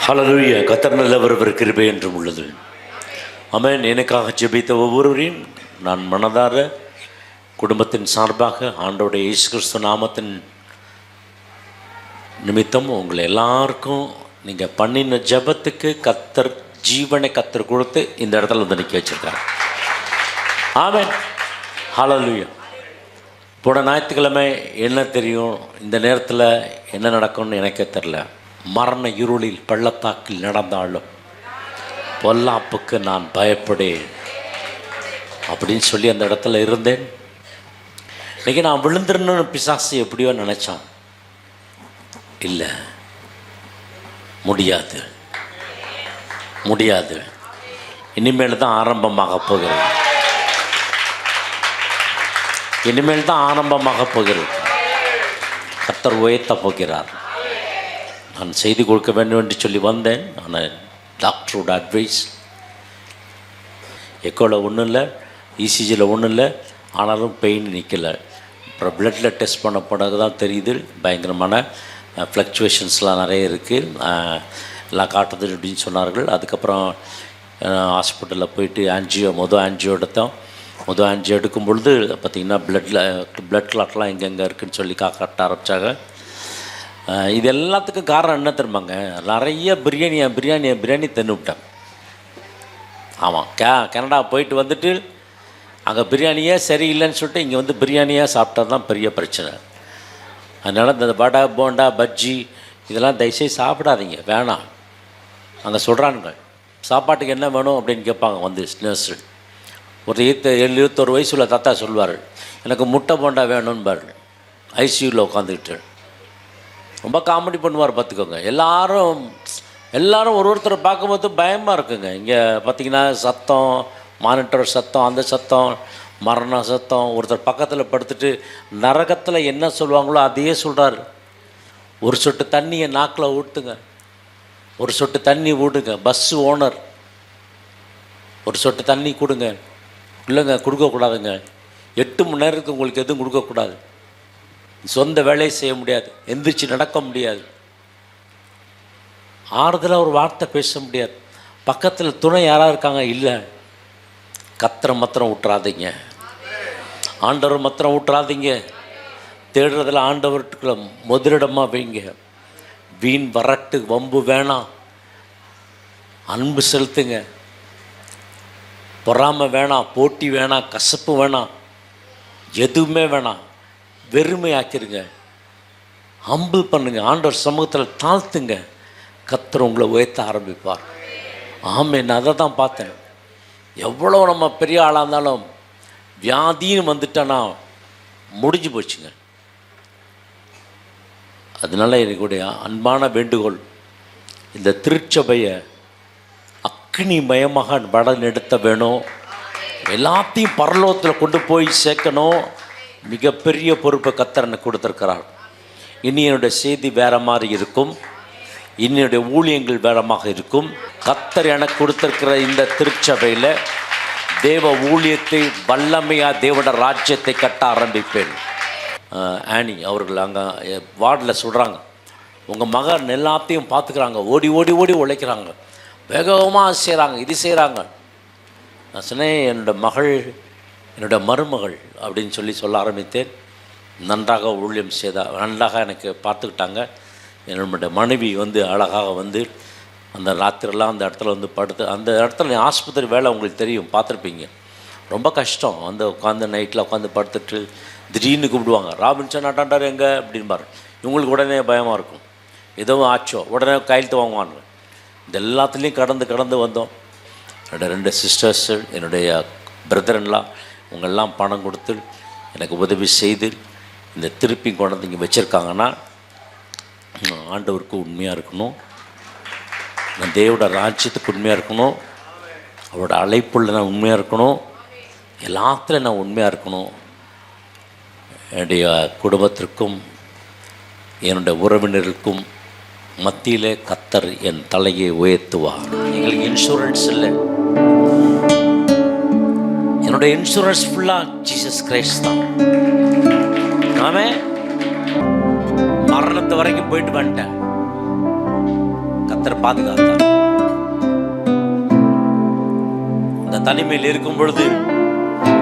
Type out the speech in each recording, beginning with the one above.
ஹல்லேலூயா. கர்த்தர் நல்லவர், அவர் கிருபை என்றும் உள்ளது. ஆமென். எனக்காக ஜெபித்த ஒவ்வொருவரையும் நான் மனதார குடும்பத்தின் சார்பாக ஆண்டவருடைய இயேசு கிறிஸ்து நாமத்தின் நிமித்தம் உங்களை எல்லாருக்கும் நீங்கள் பண்ணின ஜெபத்துக்கு கர்த்தர் ஜீவனை கர்த்தர் கொடுத்து இந்த இடத்துல வந்து நிற்க வச்சிருக்காரு. ஆமென். ஹல்லேலூயா. போன ஞாயிற்றுக்கிழமை என்ன தெரியும், இந்த நேரத்தில் என்ன நடக்கும்னு எனக்கே தெரில. மரண இருளில் பள்ளத்தாக்கில் நடந்தாலும் பொல்லாப்புக்கு நான் பயப்படேன் அப்படின்னு சொல்லி அந்த இடத்துல இருந்தேன். இன்றைக்கி நான் விழுந்துருன்னு பிசாசு எப்படியோ நினச்சான். இல்லை, முடியாது முடியாது, இனிமேல் தான் ஆரம்பமாக போகிறது, இனிமேல் தான் ஆரம்பமாக போகிறது. கர்த்தர் உயர்த்த போகிறார். நான் செய்தி கொடுக்க வேண்டும் என்று சொல்லி வந்தேன். ஆனால் டாக்டரோட அட்வைஸ், எக்கோவில் ஒன்றும் இல்லை, இசிஜியில் ஒன்றும் இல்லை, ஆனாலும் பெயின் நிற்கலை. அப்புறம் பிளட்டில் டெஸ்ட் பண்ண பிறகு தான் தெரியுது பயங்கரமான ஃப்ளக்சுவேஷன்ஸ்லாம் நிறைய இருக்குது, எல்லாம் காட்டுது அப்படின்னு சொன்னார்கள். அதுக்கப்புறம் ஹாஸ்பிட்டலில் போயிட்டு ஆன்ஜியோ எடுத்தோம். ஆன்ஜியோ எடுக்கும் பொழுது பார்த்திங்கன்னா பிளட் கிளாட்லாம் எங்கெங்கே இருக்குதுன்னு சொல்லி காட்ட ஆரம்பித்தாங்க. இது எல்லாத்துக்கும் காரணம் என்ன தெரியுமாங்க, நிறைய பிரியாணி தின்னுவிட்டேன். ஆமாம், கனடா போயிட்டு வந்துட்டு அங்கே பிரியாணியே சரியில்லைன்னு சொல்லிட்டு இங்கே வந்து பிரியாணியாக சாப்பிட்டது தான் பெரிய பிரச்சனை. அதனால் இந்த வடை போண்டா பஜ்ஜி இதெல்லாம் தயவுசெய்து சாப்பிடாதீங்க, வேணாம். அங்கே சொல்கிறானுங்க சாப்பாட்டுக்கு என்ன வேணும் அப்படின்னு கேட்பாங்க வந்து நர்ஸு. ஒரு 21 வயசு உள்ள தாத்தா சொல்வார், எனக்கு முட்டை போண்டா வேணும்னு ஐசியூவில் உட்காந்துக்கிட்டு ரொம்ப காமெடி பண்ணுவார். பார்த்துக்கோங்க, எல்லாரும் ஒருத்தரை பார்க்கும்போது பயமாக இருக்குங்க. இங்கே பார்த்திங்கன்னா சத்தம், மானிட்டர் சத்தம், அந்த சத்தம், மரண சத்தம். ஒருத்தர் பக்கத்தில் படுத்துட்டு நரகத்தில் என்ன சொல்லுவாங்களோ அதையே சொல்கிறார். ஒரு சொட்டு தண்ணியை நாக்கில் ஊட்டுங்க, ஒரு சொட்டு தண்ணி ஊடுங்க. பஸ்ஸு ஓனர் ஒரு சொட்டு தண்ணி கொடுங்க. இல்லைங்க, கொடுக்கக்கூடாதுங்க. 8 மணி நேரத்துக்கு உங்களுக்கு எதுவும் கொடுக்கக்கூடாது. சொந்த வேலையை செய்ய முடியாது, எந்திரிச்சு நடக்க முடியாது, ஆறுதலாக ஒரு வார்த்தை பேச முடியாது. பக்கத்தில் துணை யாராக இருக்காங்க? இல்லை. கத்திர மாத்திரம் விட்டுறாதீங்க, ஆண்டவர் மாத்திரம் விட்டுறாதீங்க. தேடுறதில் ஆண்டவர்கிட்ட முதலிடமாக வைங்க. வீண் வரட்டு வம்பு வேணாம், அன்பு செலுத்துங்க. பொறாமை வேணாம், போட்டி வேணாம், கசப்பு வேணாம், எதுவுமே வேணாம். வெறுமையாக்கிருங்க, ஹம்பிள் பண்ணுங்க, ஆண்டவர் சமூகத்தில் தாழ்த்துங்க. கர்த்தர் உங்களை உயர்த்த ஆரம்பிப்பார். ஆமென். அதை தான் பார்த்தேன். எவ்வளோ நம்ம பெரிய ஆளாக இருந்தாலும் வியாதின்னு வந்துட்டோன்னா முடிஞ்சு போச்சுங்க. அதனால் என்னுடைய அன்பான வேண்டுகோள், இந்த திருச்சபையை அக்னிமயமாக வடநெடுத்த வேணும். எல்லாத்தையும் பரலோகத்தில் கொண்டு போய் சேர்க்கணும். மிகப்பெரிய பொறுப்பை கர்த்தர் எனக்கு கொடுத்துருக்கிறார். இனி என்னுடைய செய்தி வேறு மாதிரி இருக்கும், என்னுடைய ஊழியங்கள் வேறமாக இருக்கும். கர்த்தர் எனக்கு கொடுத்துருக்கிற இந்த திருச்சபையில் தேவ ஊழியத்தை வல்லமையாக தேவனோட ராஜ்யத்தை கட்ட ஆரம்பிப்பேன். ஆனி அவர்கள் அங்கே வார்டில் சொல்கிறாங்க, உங்கள் மகன் எல்லாத்தையும் பார்த்துக்கிறாங்க, ஓடி ஓடி ஓடி உழைக்கிறாங்க, வேகமாக செய்கிறாங்க, இது செய்கிறாங்க. நான் சொன்னேன், என்னோடய மருமகள் அப்படின்னு சொல்ல ஆரம்பித்தேன். நன்றாக ஊழியம் செய்தால், நன்றாக எனக்கு பார்த்துக்கிட்டாங்க. என்னுடைய மனைவி வந்து அழகாக வந்து அந்த ராத்திரிலாம் அந்த இடத்துல வந்து படுத்து, அந்த இடத்துல ஆஸ்பத்திரி வேலை உங்களுக்கு தெரியும், பார்த்துருப்பீங்க. ரொம்ப கஷ்டம். வந்து உட்காந்து நைட்டில் உட்காந்து படுத்துட்டு திடீர்னு கூப்பிடுவாங்க, ராபின்சன் அட்டாண்டார் எங்கே அப்படின்பார். இவங்களுக்கு உடனே பயமாக இருக்கும், எதுவும் ஆச்சோ உடனே கையெழுத்து வாங்குவாங்க. இது எல்லாத்துலேயும் கடந்து வந்தோம். என்னோடய 2 சிஸ்டர்ஸு, என்னுடைய பிரதர்லாம், இவங்கெல்லாம் பணம் கொடுத்து எனக்கு உதவி செய்து இந்த திருப்பி கொண்டு இங்கே வச்சுருக்காங்கன்னா ஆண்டவருக்கு உண்மையாக இருக்கணும், நான் தேவோட ராஜ்யத்துக்கு உண்மையாக இருக்கணும், அவரோட அழைப்புள்ள நான் உண்மையாக இருக்கணும், எல்லாத்துலையும் நான் உண்மையாக இருக்கணும். என்னுடைய குடும்பத்திற்கும் என்னுடைய உறவினருக்கும் மத்தியில் கர்த்தர் என் தலையை உயர்த்துவார். எங்களுக்கு இன்சூரன்ஸ் இல்லை, என்னுடைய இன்சூரன்ஸ் ஃபுல்லாக ஜீசஸ் கிரைஸ்ட் தான். மரணத்து வரைக்கும் போயிட்டு வந்துட்டேன். கர்த்தர் கர்த்தர் பாதுகாத்தார். இந்த தனிமையில் இருக்கும் பொழுது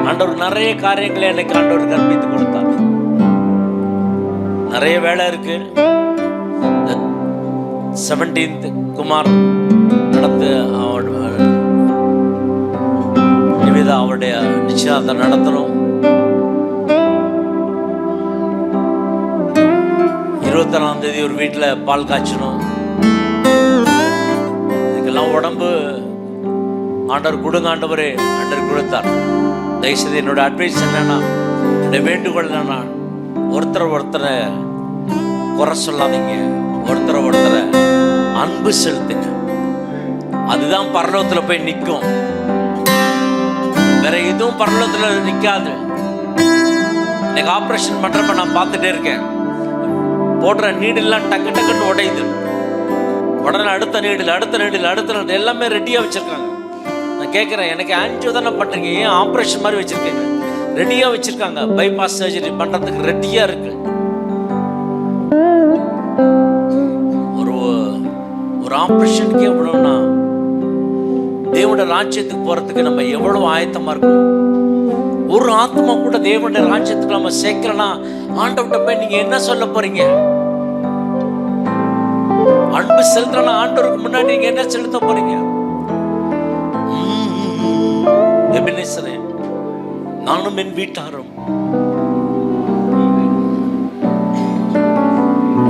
ஆண்டவர் நிறைய காரியங்களை எனக்கு ஆண்டவர் கற்பித்து கொடுத்தார். நிறைய வேலை இருக்கு. 17th குமார் நடத்து நிவேதா அவருடைய நிச்சயதார்த்தம் நடத்தணும். 24ஆம் தேதி ஒரு வீட்டில் பால் காய்ச்சணும். இதுக்கெல்லாம் உடம்பு ஆண்டவர் கொடுங்க ஆண்டவரே, ஆண்டவர் கொடுத்தார். தயவுசெய்து என்னோட அட்வைஸ் என்னன்னா, என்னுடைய வேண்டுகோள் என்னன்னா, ஒருத்தரை குறை சொல்லாதீங்க, ஒருத்தரை அன்பு செலுத்துங்க. அதுதான் பரலோகத்தில் போய் நிற்கும். வேற எதுவும் பரலோகத்தில் நிற்காது. எனக்கு ஆப்ரேஷன் பண்றப்ப நான் பார்த்துட்டே இருக்கேன். போடுற நீடெல்லாம் டக்கு டக்குன்னு உடையுது. உடனே அடுத்த நீடில் எல்லாமே ரெடியாக வச்சிருக்காங்க. நான் கேட்குறேன், எனக்கு ஆன்ஜியோ தானே பண்ணுறீங்க, ஏன் ஆப்ரேஷன் மாதிரி வச்சிருக்கீங்க? ரெடியாக வச்சிருக்காங்க. பைபாஸ் சர்ஜரி பண்ணுறதுக்கு ரெடியாக இருக்கு. ஒரு ஆப்ரேஷனுக்கு எவ்வளோன்னா, தேவனுடைய ராஜ்யத்துக்கு போகிறதுக்கு நம்ம எவ்வளோ ஆயத்தமாக இருக்கணும். ஒரு ஆத்மா கூட தேவனுடைய ராஜ்யத்துக்கு நம்ம சேர்க்கலன்னா ஆண்டவர்கிட்ட போய் நீங்கள் என்ன சொல்ல போறீங்க? அன்பு செலுத்தலன்னா ஆண்டவருக்கு முன்னாடி நீங்கள் என்ன செலுத்த போறீங்க? நானும் என் வீட்டாரும்.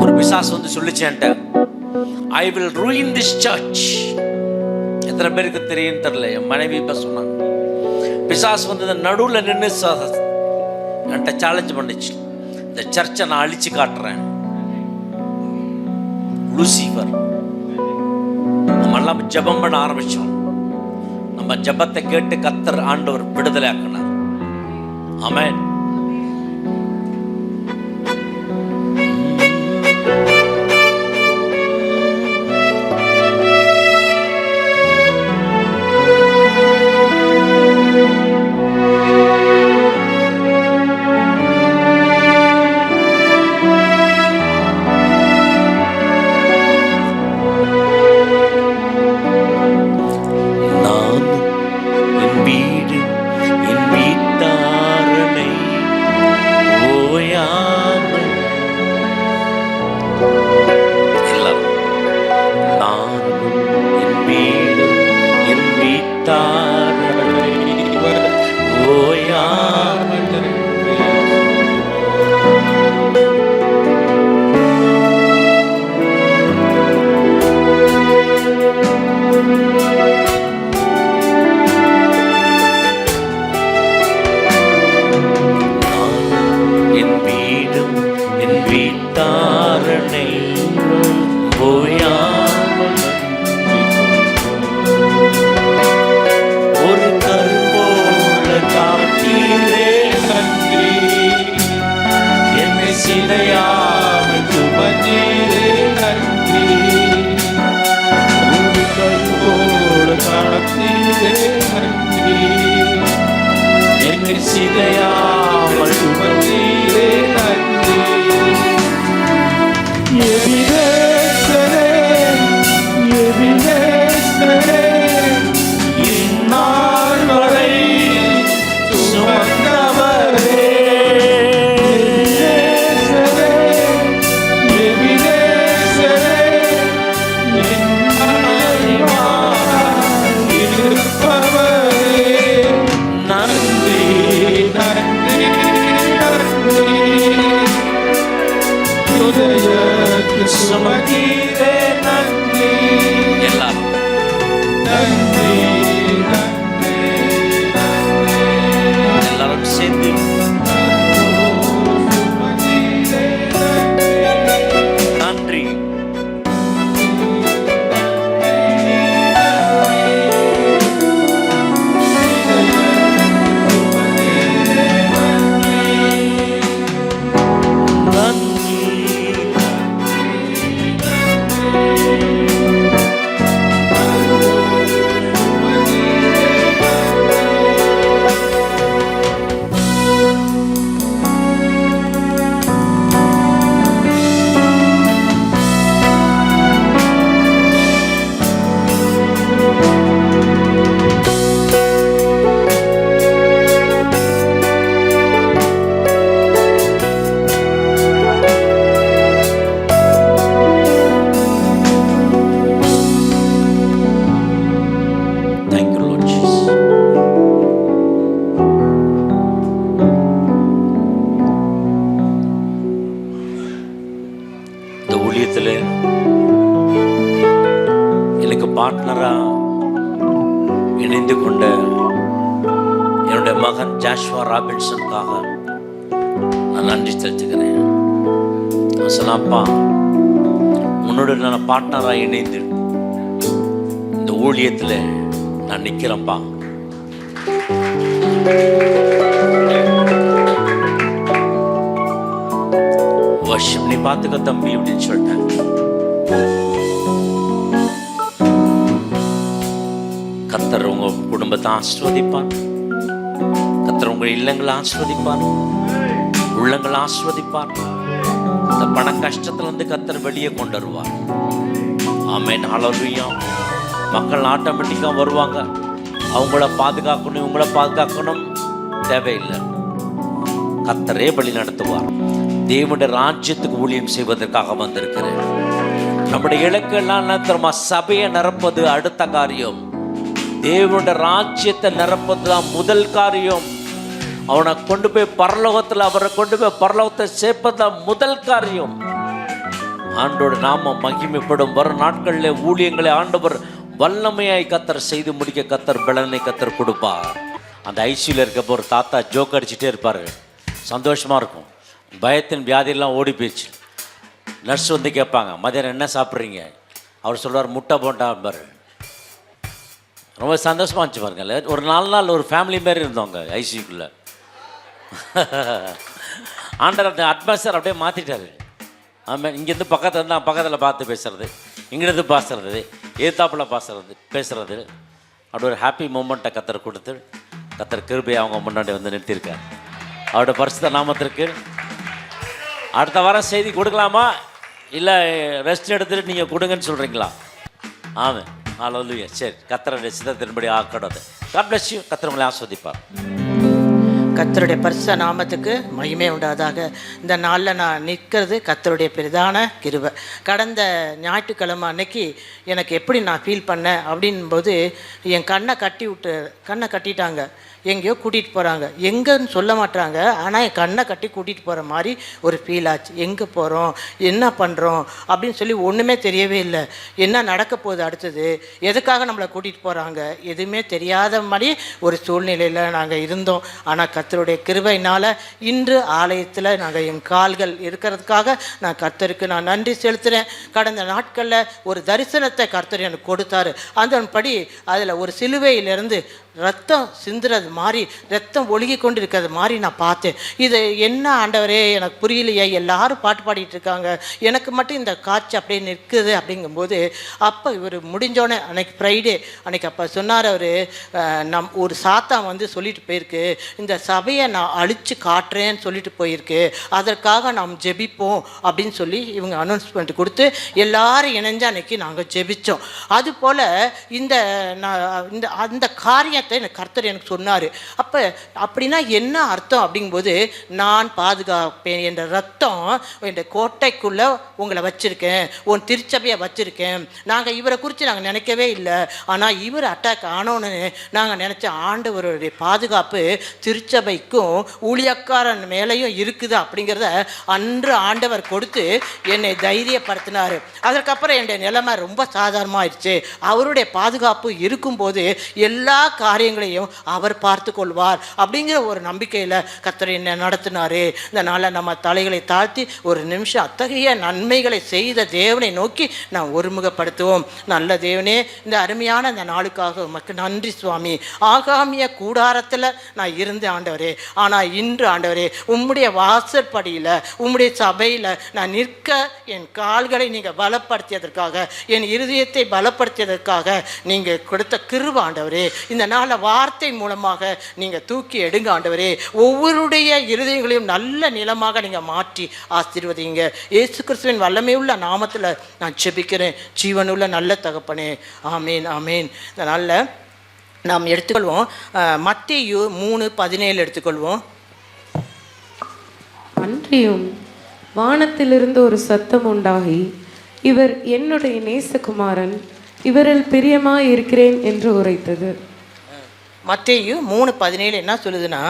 ஒரு பிசாசு வந்து சொல்லிச்சேன்ட்ட, I will ruin this church. எத்தனை பேருக்கு தெரியும் தெரியல. என் மனைவி இப்ப சொன்னாங்க, பிசாசு வந்து நடுவில் நின்று என்கிட்ட சேலஞ்ச் பண்ணிச்சு, இந்த சர்ச்சை நான் அழிச்சு காட்டுறேன். லூசிஃபர். நம்ம எல்லாம் ஜெபம் பண்ண ஆரம்பிச்சோம். நம்ம ஜெபத்தை கேட்டு கர்த்தர் ஆண்டவர் விடுதலை ஆக்கினார். ஆமென். பார்ட்னரா இணைந்து கொண்ட என்னுடைய மகன் ஜாஷ்வா ராபின்சனுக்காக நான் நன்றி செலுத்துக்கிறேன். சொன்னாப்பா, உன்னோட நான் பார்ட்னராக இணைந்து இந்த ஊழியத்தில் நான் நிற்கிறேன்ப்பா. வருஷம் நீ பார்த்துக்க தம்பி அப்படின்னு சொல்லிட்டேன். கர்த்தர் உங்க குடும்பத்தை ஆசீர்வதிப்பார். கர்த்தர் உங்கள் இல்லங்களை ஆசீர்வதிப்பார், உள்ளங்களை ஆசீர்வதிப்பார். இந்த பண கஷ்டத்துல இருந்து கர்த்தர் வெளியே கொண்டு வருவார். ஆமென், ஹல்லேலூயா. மக்கள் ஆட்டோமேட்டிக்கா வருவாங்க. அவங்கள பாதுகாக்கணும், இவங்கள பாதுகாக்கணும் தேவையில்லை. கர்த்தரே வழி நடத்துவார். தேவனுடைய ராஜ்யத்துக்கு ஊழியம் செய்வதற்காக வந்திருக்கிறேன். நம்முடைய இலக்கெல்லாம் என்ன தெரியுமா? சபையை நிரப்பது அடுத்த காரியம். தேவனுடைய ராஜ்யத்தை நிரப்பது தான் முதல் காரியம். அவனை கொண்டு போய் பரலோகத்தில், அவரை கொண்டு போய் பரலோகத்தை சேர்ப்பது தான் முதல் காரியம். ஆண்டோட நாம மகிமைப்படும் வரும் நாட்களில் ஊழியங்களை ஆண்டவர் வல்லமையாய் கத்தர் செய்து முடிக்க கத்தர் பலனை கத்தர் கொடுப்பார். அந்த ஐசியூல இருக்கப்போ ஒரு தாத்தா ஜோக் அடிச்சுட்டே இருப்பார். சந்தோஷமாக இருக்கும். பயத்தின் வியாதியெல்லாம் ஓடி போயிடுச்சு. நர்ஸ் வந்து கேட்பாங்க, மதியானம் என்ன சாப்பிட்றீங்க? அவர் சொல்வார், முட்டை போண்டா பாரு. ரொம்ப சந்தோஷமாக இருந்துச்சு பாருங்க. ஒரு 4 நாள் ஒரு ஃபேமிலி மாரி இருந்தவங்க ஐசியூக்குள்ளே. ஆண்டர் அந்த அட்மாஸ்பியர் அப்படியே மாற்றிட்டாரு. ஆமாம், இங்கேருந்து பக்கத்தில் பார்த்து பேசுறது, இங்கிருந்து பேசுறது, ஏத்தாப்பில் பேசுறது அப்படி ஒரு ஹாப்பி மூமெண்ட்டை கத்தர் கொடுத்து கத்தர் கிருபையை அவங்க முன்னாடி வந்து நிறுத்தியிருக்கார். அவரோட பரிசுத்த நாமத்திற்கு அடுத்த வாரம் செய்தி கொடுக்கலாமா, இல்லை ரெஸ்ட் எடுத்துகிட்டு நீங்கள் கொடுங்கன்னு சொல்கிறீங்களா? ஆமாம், ஹல்லேலூயா. சரி, கத்தருடைய சித்தத்தின்படி ஆக்கணும். God bless you. கத்தர் உங்களை ஆஸ்வதிப்பார். கர்த்தருடைய பரிசுத்த நாமத்துக்கு மகிமை உண்டாதாக. இந்த நாளில் நான் நிற்கிறது கர்த்தருடைய பிரதான கிருபை. கடந்த ஞாயிற்றுக்கிழமை அன்னைக்கு எனக்கு எப்படி நான் ஃபீல் பண்ணேன் அப்படின்போது, என் கண்ணை கட்டிட்டாங்க. எங்கேயோ கூட்டிகிட்டு போகிறாங்க, எங்கன்னு சொல்ல மாட்டாங்க. ஆனால் என் கண்ணை கட்டி கூட்டிகிட்டு போகிற மாதிரி ஒரு ஃபீல் ஆச்சு. எங்கே போகிறோம், என்ன பண்ணுறோம் அப்படின்னு சொல்லி ஒன்றுமே தெரியவே இல்லை. என்ன நடக்க போகுது, அடுத்தது எதுக்காக நம்மளை கூட்டிகிட்டு போகிறாங்க, எதுவுமே தெரியாத மாதிரி ஒரு சூழ்நிலையில் நாங்கள் இருந்தோம். ஆனால் கர்த்தருடைய கிருபையினால் இன்று ஆலயத்தில் நாங்கள் என் கால்கள் இருக்கிறதுக்காக நான் கர்த்தருக்கு நான் நன்றி செலுத்துகிறேன். கடந்த நாட்களில் ஒரு தரிசனத்தை கர்த்தர் எனக்கு கொடுத்தாரு. அதன்படி அதில் ஒரு சிலுவையிலிருந்து ரத்தம் சிந்துறது மாதிரி, ரத்தம் ஒழுகி கொண்டு இருக்கிறது மாதிரி நான் பார்த்தேன். இது என்ன ஆண்டவரே எனக்கு புரியலையே, எல்லாரும் பாட்டு பாடிட்டு இருக்காங்க, எனக்கு மட்டும் இந்த காட்சி அப்படியே நிற்குது அப்படிங்கும்போது, அப்போ இவர் முடிஞ்சோடனே அன்னைக்கு ஃப்ரைடே அன்னைக்கு அப்போ சொன்னார் அவர், ஒரு சாத்தான் வந்து சொல்லிட்டு போயிருக்கு, இந்த சபையை நான் அழித்து காட்டுறேன்னு சொல்லிட்டு போயிருக்கு, அதற்காக நாம் ஜெபிப்போம் அப்படின்னு சொல்லி இவங்க அனௌன்ஸ்மெண்ட் கொடுத்து எல்லாரும் இணைஞ்சு அன்னைக்கு நாங்கள் ஜெபித்தோம். அதுபோல் அந்த காரியத்தை எனக்கு கர்த்தர் எனக்கு சொன்னார். அப்போ அப்படின்னா என்ன அர்த்தம் அப்படிங்கும்போது, நான் பாதுகாப்பேன், என்ற ரத்தம் என் கோட்டைக்குள்ளே உங்களை வச்சுருக்கேன், உன் திருச்சபையை வச்சுருக்கேன். நாங்கள் இவரை குறித்து நாங்கள் நினைக்கவே இல்லை. ஆனால் இவர் அட்டாக் ஆனோன்னு நாங்கள் நினச்ச ஆண்டவருடைய பாதுகாப்பு திருச்சபைக்கும் ஊழியக்காரன் மேலேயும் இருக்குது அப்படிங்கிறத அன்று ஆண்டவர் கொடுத்து என்னை தைரியப்படுத்தினார். அதற்கப்புறம் என்னுடைய நிலைமை ரொம்ப சாதாரணமாகிடுச்சு. அவருடைய பாதுகாப்பு இருக்கும்போது எல்லா காரியங்களையும் அவர் பார்த்து கொள்வார் அப்படிங்கிற ஒரு நம்பிக்கையில் கர்த்தர் என்னை நடத்தினார். இந்த நாளில் நம்ம தலைகளை தாழ்த்தி ஒரு நிமிஷம் அத்தகைய நன்மைகளை செய்த தேவனை நோக்கி நாம் ஒருமுகப்படுத்துவோம். நல்ல தேவனே, இந்த அருமையான இந்த நாளுக்காக உமக்கு நன்றி சுவாமி. ஆகாமிய கூடாரத்தில் நான் இருந்தேன் ஆண்டவரே, ஆனால் இன்று ஆண்டவரே உம்முடைய வாசற்படியில் உம்முடைய சபையில் நான் நிற்க என் கால்களை நீங்கள் பலப்படுத்தியதற்காக, என் இருதயத்தை பலப்படுத்தியதற்காக நீங்கள் கொடுத்த கிருபை ஆண்டவரே, இந்த நாளில் வார்த்தை மூலமாக நீங்கள் தூக்கி எடுங்க ஆண்டவரே. ஒவ்வொருடைய இருதயங்களையும் நல்ல நிலமாக நீங்கள் மாற்றி ஆசீர்வதிங்க. இயேசு கிறிஸ்துவின் வல்லமையுள்ள நாமத்தில் நான் ஜெபிக்கிறேன், ஜீவனுள்ள நல்ல தகப்பனே. ஆமேன், ஆமேன். இந்த நாளில் நாம் எடுத்துக்கொள்வோம் மத்தேயு 3:17 எடுத்துக்கொள்வோம். அன்றியும் வானத்திலிருந்து ஒரு சத்தம் உண்டாகி, இவர் என்னுடைய நேசகுமாரன், இவரில் பிரியமாய் இருக்கிறேன் என்று உரைத்தது. மத்தேயு 3:17 என்ன சொல்லுதுன்னா,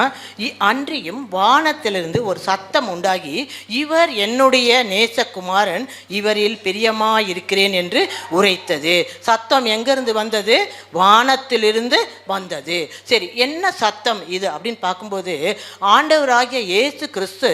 அன்றியும் வானத்திலிருந்து ஒரு சத்தம் உண்டாகி, இவர் என்னுடைய நேசகுமாரன், இவரில் பிரியமாயிருக்கிறேன் என்று உரைத்தது. சத்தம் எங்கிருந்து வந்தது? வானத்திலிருந்து வந்தது. சரி, என்ன சத்தம் இது அப்படின்னு பார்க்கும்போது, ஆண்டவராகிய இயேசு கிறிஸ்து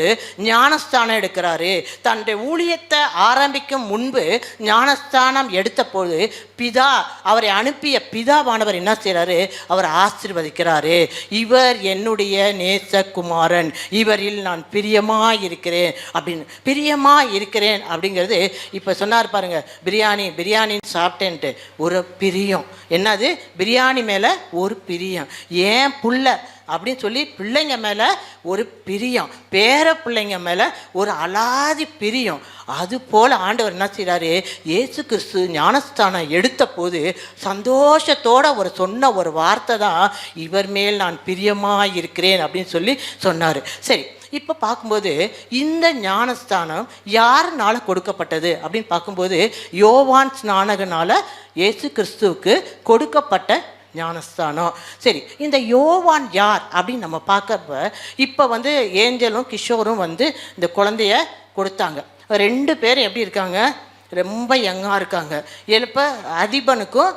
ஞானஸ்தானம் எடுக்கிறாரு. தன்னுடைய ஊழியத்தை ஆரம்பிக்கும் முன்பு ஞானஸ்தானம் எடுத்த போது பிதா, அவரை அனுப்பிய பிதாவானவர் என்ன செய்கிறாரு? அவர் ஆசீர்வதிக்கிறாரு. இவர் என்னுடைய நேசகுமாரன், இவரில் நான் பிரியமாயிருக்கிறேன் அப்படின்னு. பிரியமாயிருக்கிறேன் அப்படிங்கிறது இப்போ சொன்னார் பாருங்க, பிரியாணின்னு சாப்பிட்டேன்ட்டு ஒரு பிரியம். என்னது? பிரியாணி மேலே ஒரு பிரியம். ஏன் புள்ள அப்படின்னு சொல்லி பிள்ளைங்க மேலே ஒரு பிரியம், பேர பிள்ளைங்க மேலே ஒரு அலாதி பிரியம். அது போல் ஆண்டவர் என்ன செய்கிறாரு? இயேசு கிறிஸ்து ஞானஸ்தானம் எடுத்த போது சந்தோஷத்தோடு அவர் சொன்ன ஒரு வார்த்தை தான், இவர் மேல் நான் பிரியமாக இருக்கிறேன் அப்படின்னு சொல்லி சொன்னார். சரி, இப்போ பார்க்கும்போது இந்த ஞானஸ்தானம் யாருனால கொடுக்கப்பட்டது அப்படின்னு பார்க்கும்போது, யோவான் ஸ்நானகனால் இயேசு கிறிஸ்துவுக்கு கொடுக்கப்பட்ட ஞானஸ்தானம். சரி, இந்த யோவான் யார் அப்படின்னு நம்ம பார்க்கப்ப, இப்போ ஏஞ்சலும் கிஷோரும் இந்த குழந்தைய கொடுத்தாங்க. 2 பேரும் எப்படி இருக்காங்க? ரொம்ப யங்காக இருக்காங்க. இப்போ அதிபனுக்கும்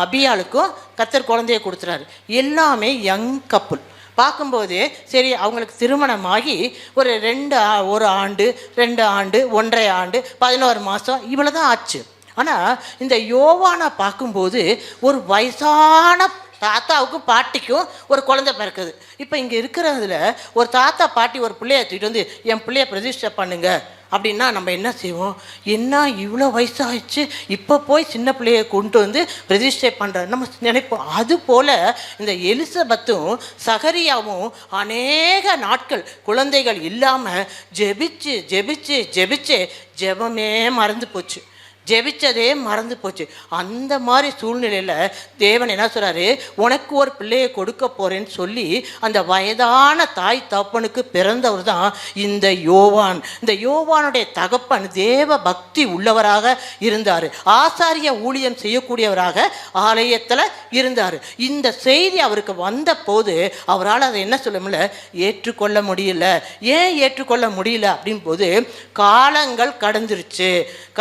அபியாளுக்கும் கர்த்தர் குழந்தைய கொடுத்துறாரு. எல்லாமே யங் கப்புள். பார்க்கும்போது சரி, அவங்களுக்கு திருமணமாகி ஒரு 1 ஆண்டு 2 ஆண்டு 1.5 ஆண்டு 11 மாதம் இவ்வளோ தான் ஆச்சு. ஆனால் இந்த யோவானை பார்க்கும்போது ஒரு வயசான தாத்தாவுக்கும் பாட்டிக்கும் ஒரு குழந்தை பிறக்குது. இப்போ இங்கே இருக்கிறதுல ஒரு தாத்தா பாட்டி ஒரு பிள்ளைய தூக்கிட்டு என் பிள்ளைய பிரதிஷ்டை பண்ணுங்க அப்படின்னா நம்ம என்ன செய்வோம்? என்ன இவ்வளோ வயசாகிடுச்சு, இப்போ போய் சின்ன பிள்ளையை கொண்டு பிரதிஷ்டை பண்ணுற நம்ம நினைப்போம். அதுபோல் இந்த எலிசபெத்தும் சகரியாவும் அநேக நாட்கள் குழந்தைகள் இல்லாமல் ஜெபிச்சு ஜெபிச்சு ஜெபிச்சு ஜெபமே மறந்து போச்சு, ஜெபிச்சதே மறந்து போச்சு. அந்த மாதிரி சூழ்நிலையில் தேவன் என்ன சொல்கிறாரு? உனக்கு ஒரு பிள்ளையை கொடுக்க போகிறேன்னு சொல்லி அந்த வயதான தாய் தகப்பனுக்கு பிறந்தவர் தான் இந்த யோவான். இந்த யோவானுடைய தகப்பன் தேவ பக்தி உள்ளவராக இருந்தார், ஆசாரிய ஊழியம் செய்யக்கூடியவராக ஆலயத்தில் இருந்தார். இந்த செய்தி அவருக்கு வந்த போது அவரால் அதை என்ன சொல்ல முடியல, ஏற்றுக்கொள்ள முடியல. ஏன் ஏற்றுக்கொள்ள முடியல அப்படின் போது, காலங்கள் கடந்துருச்சு,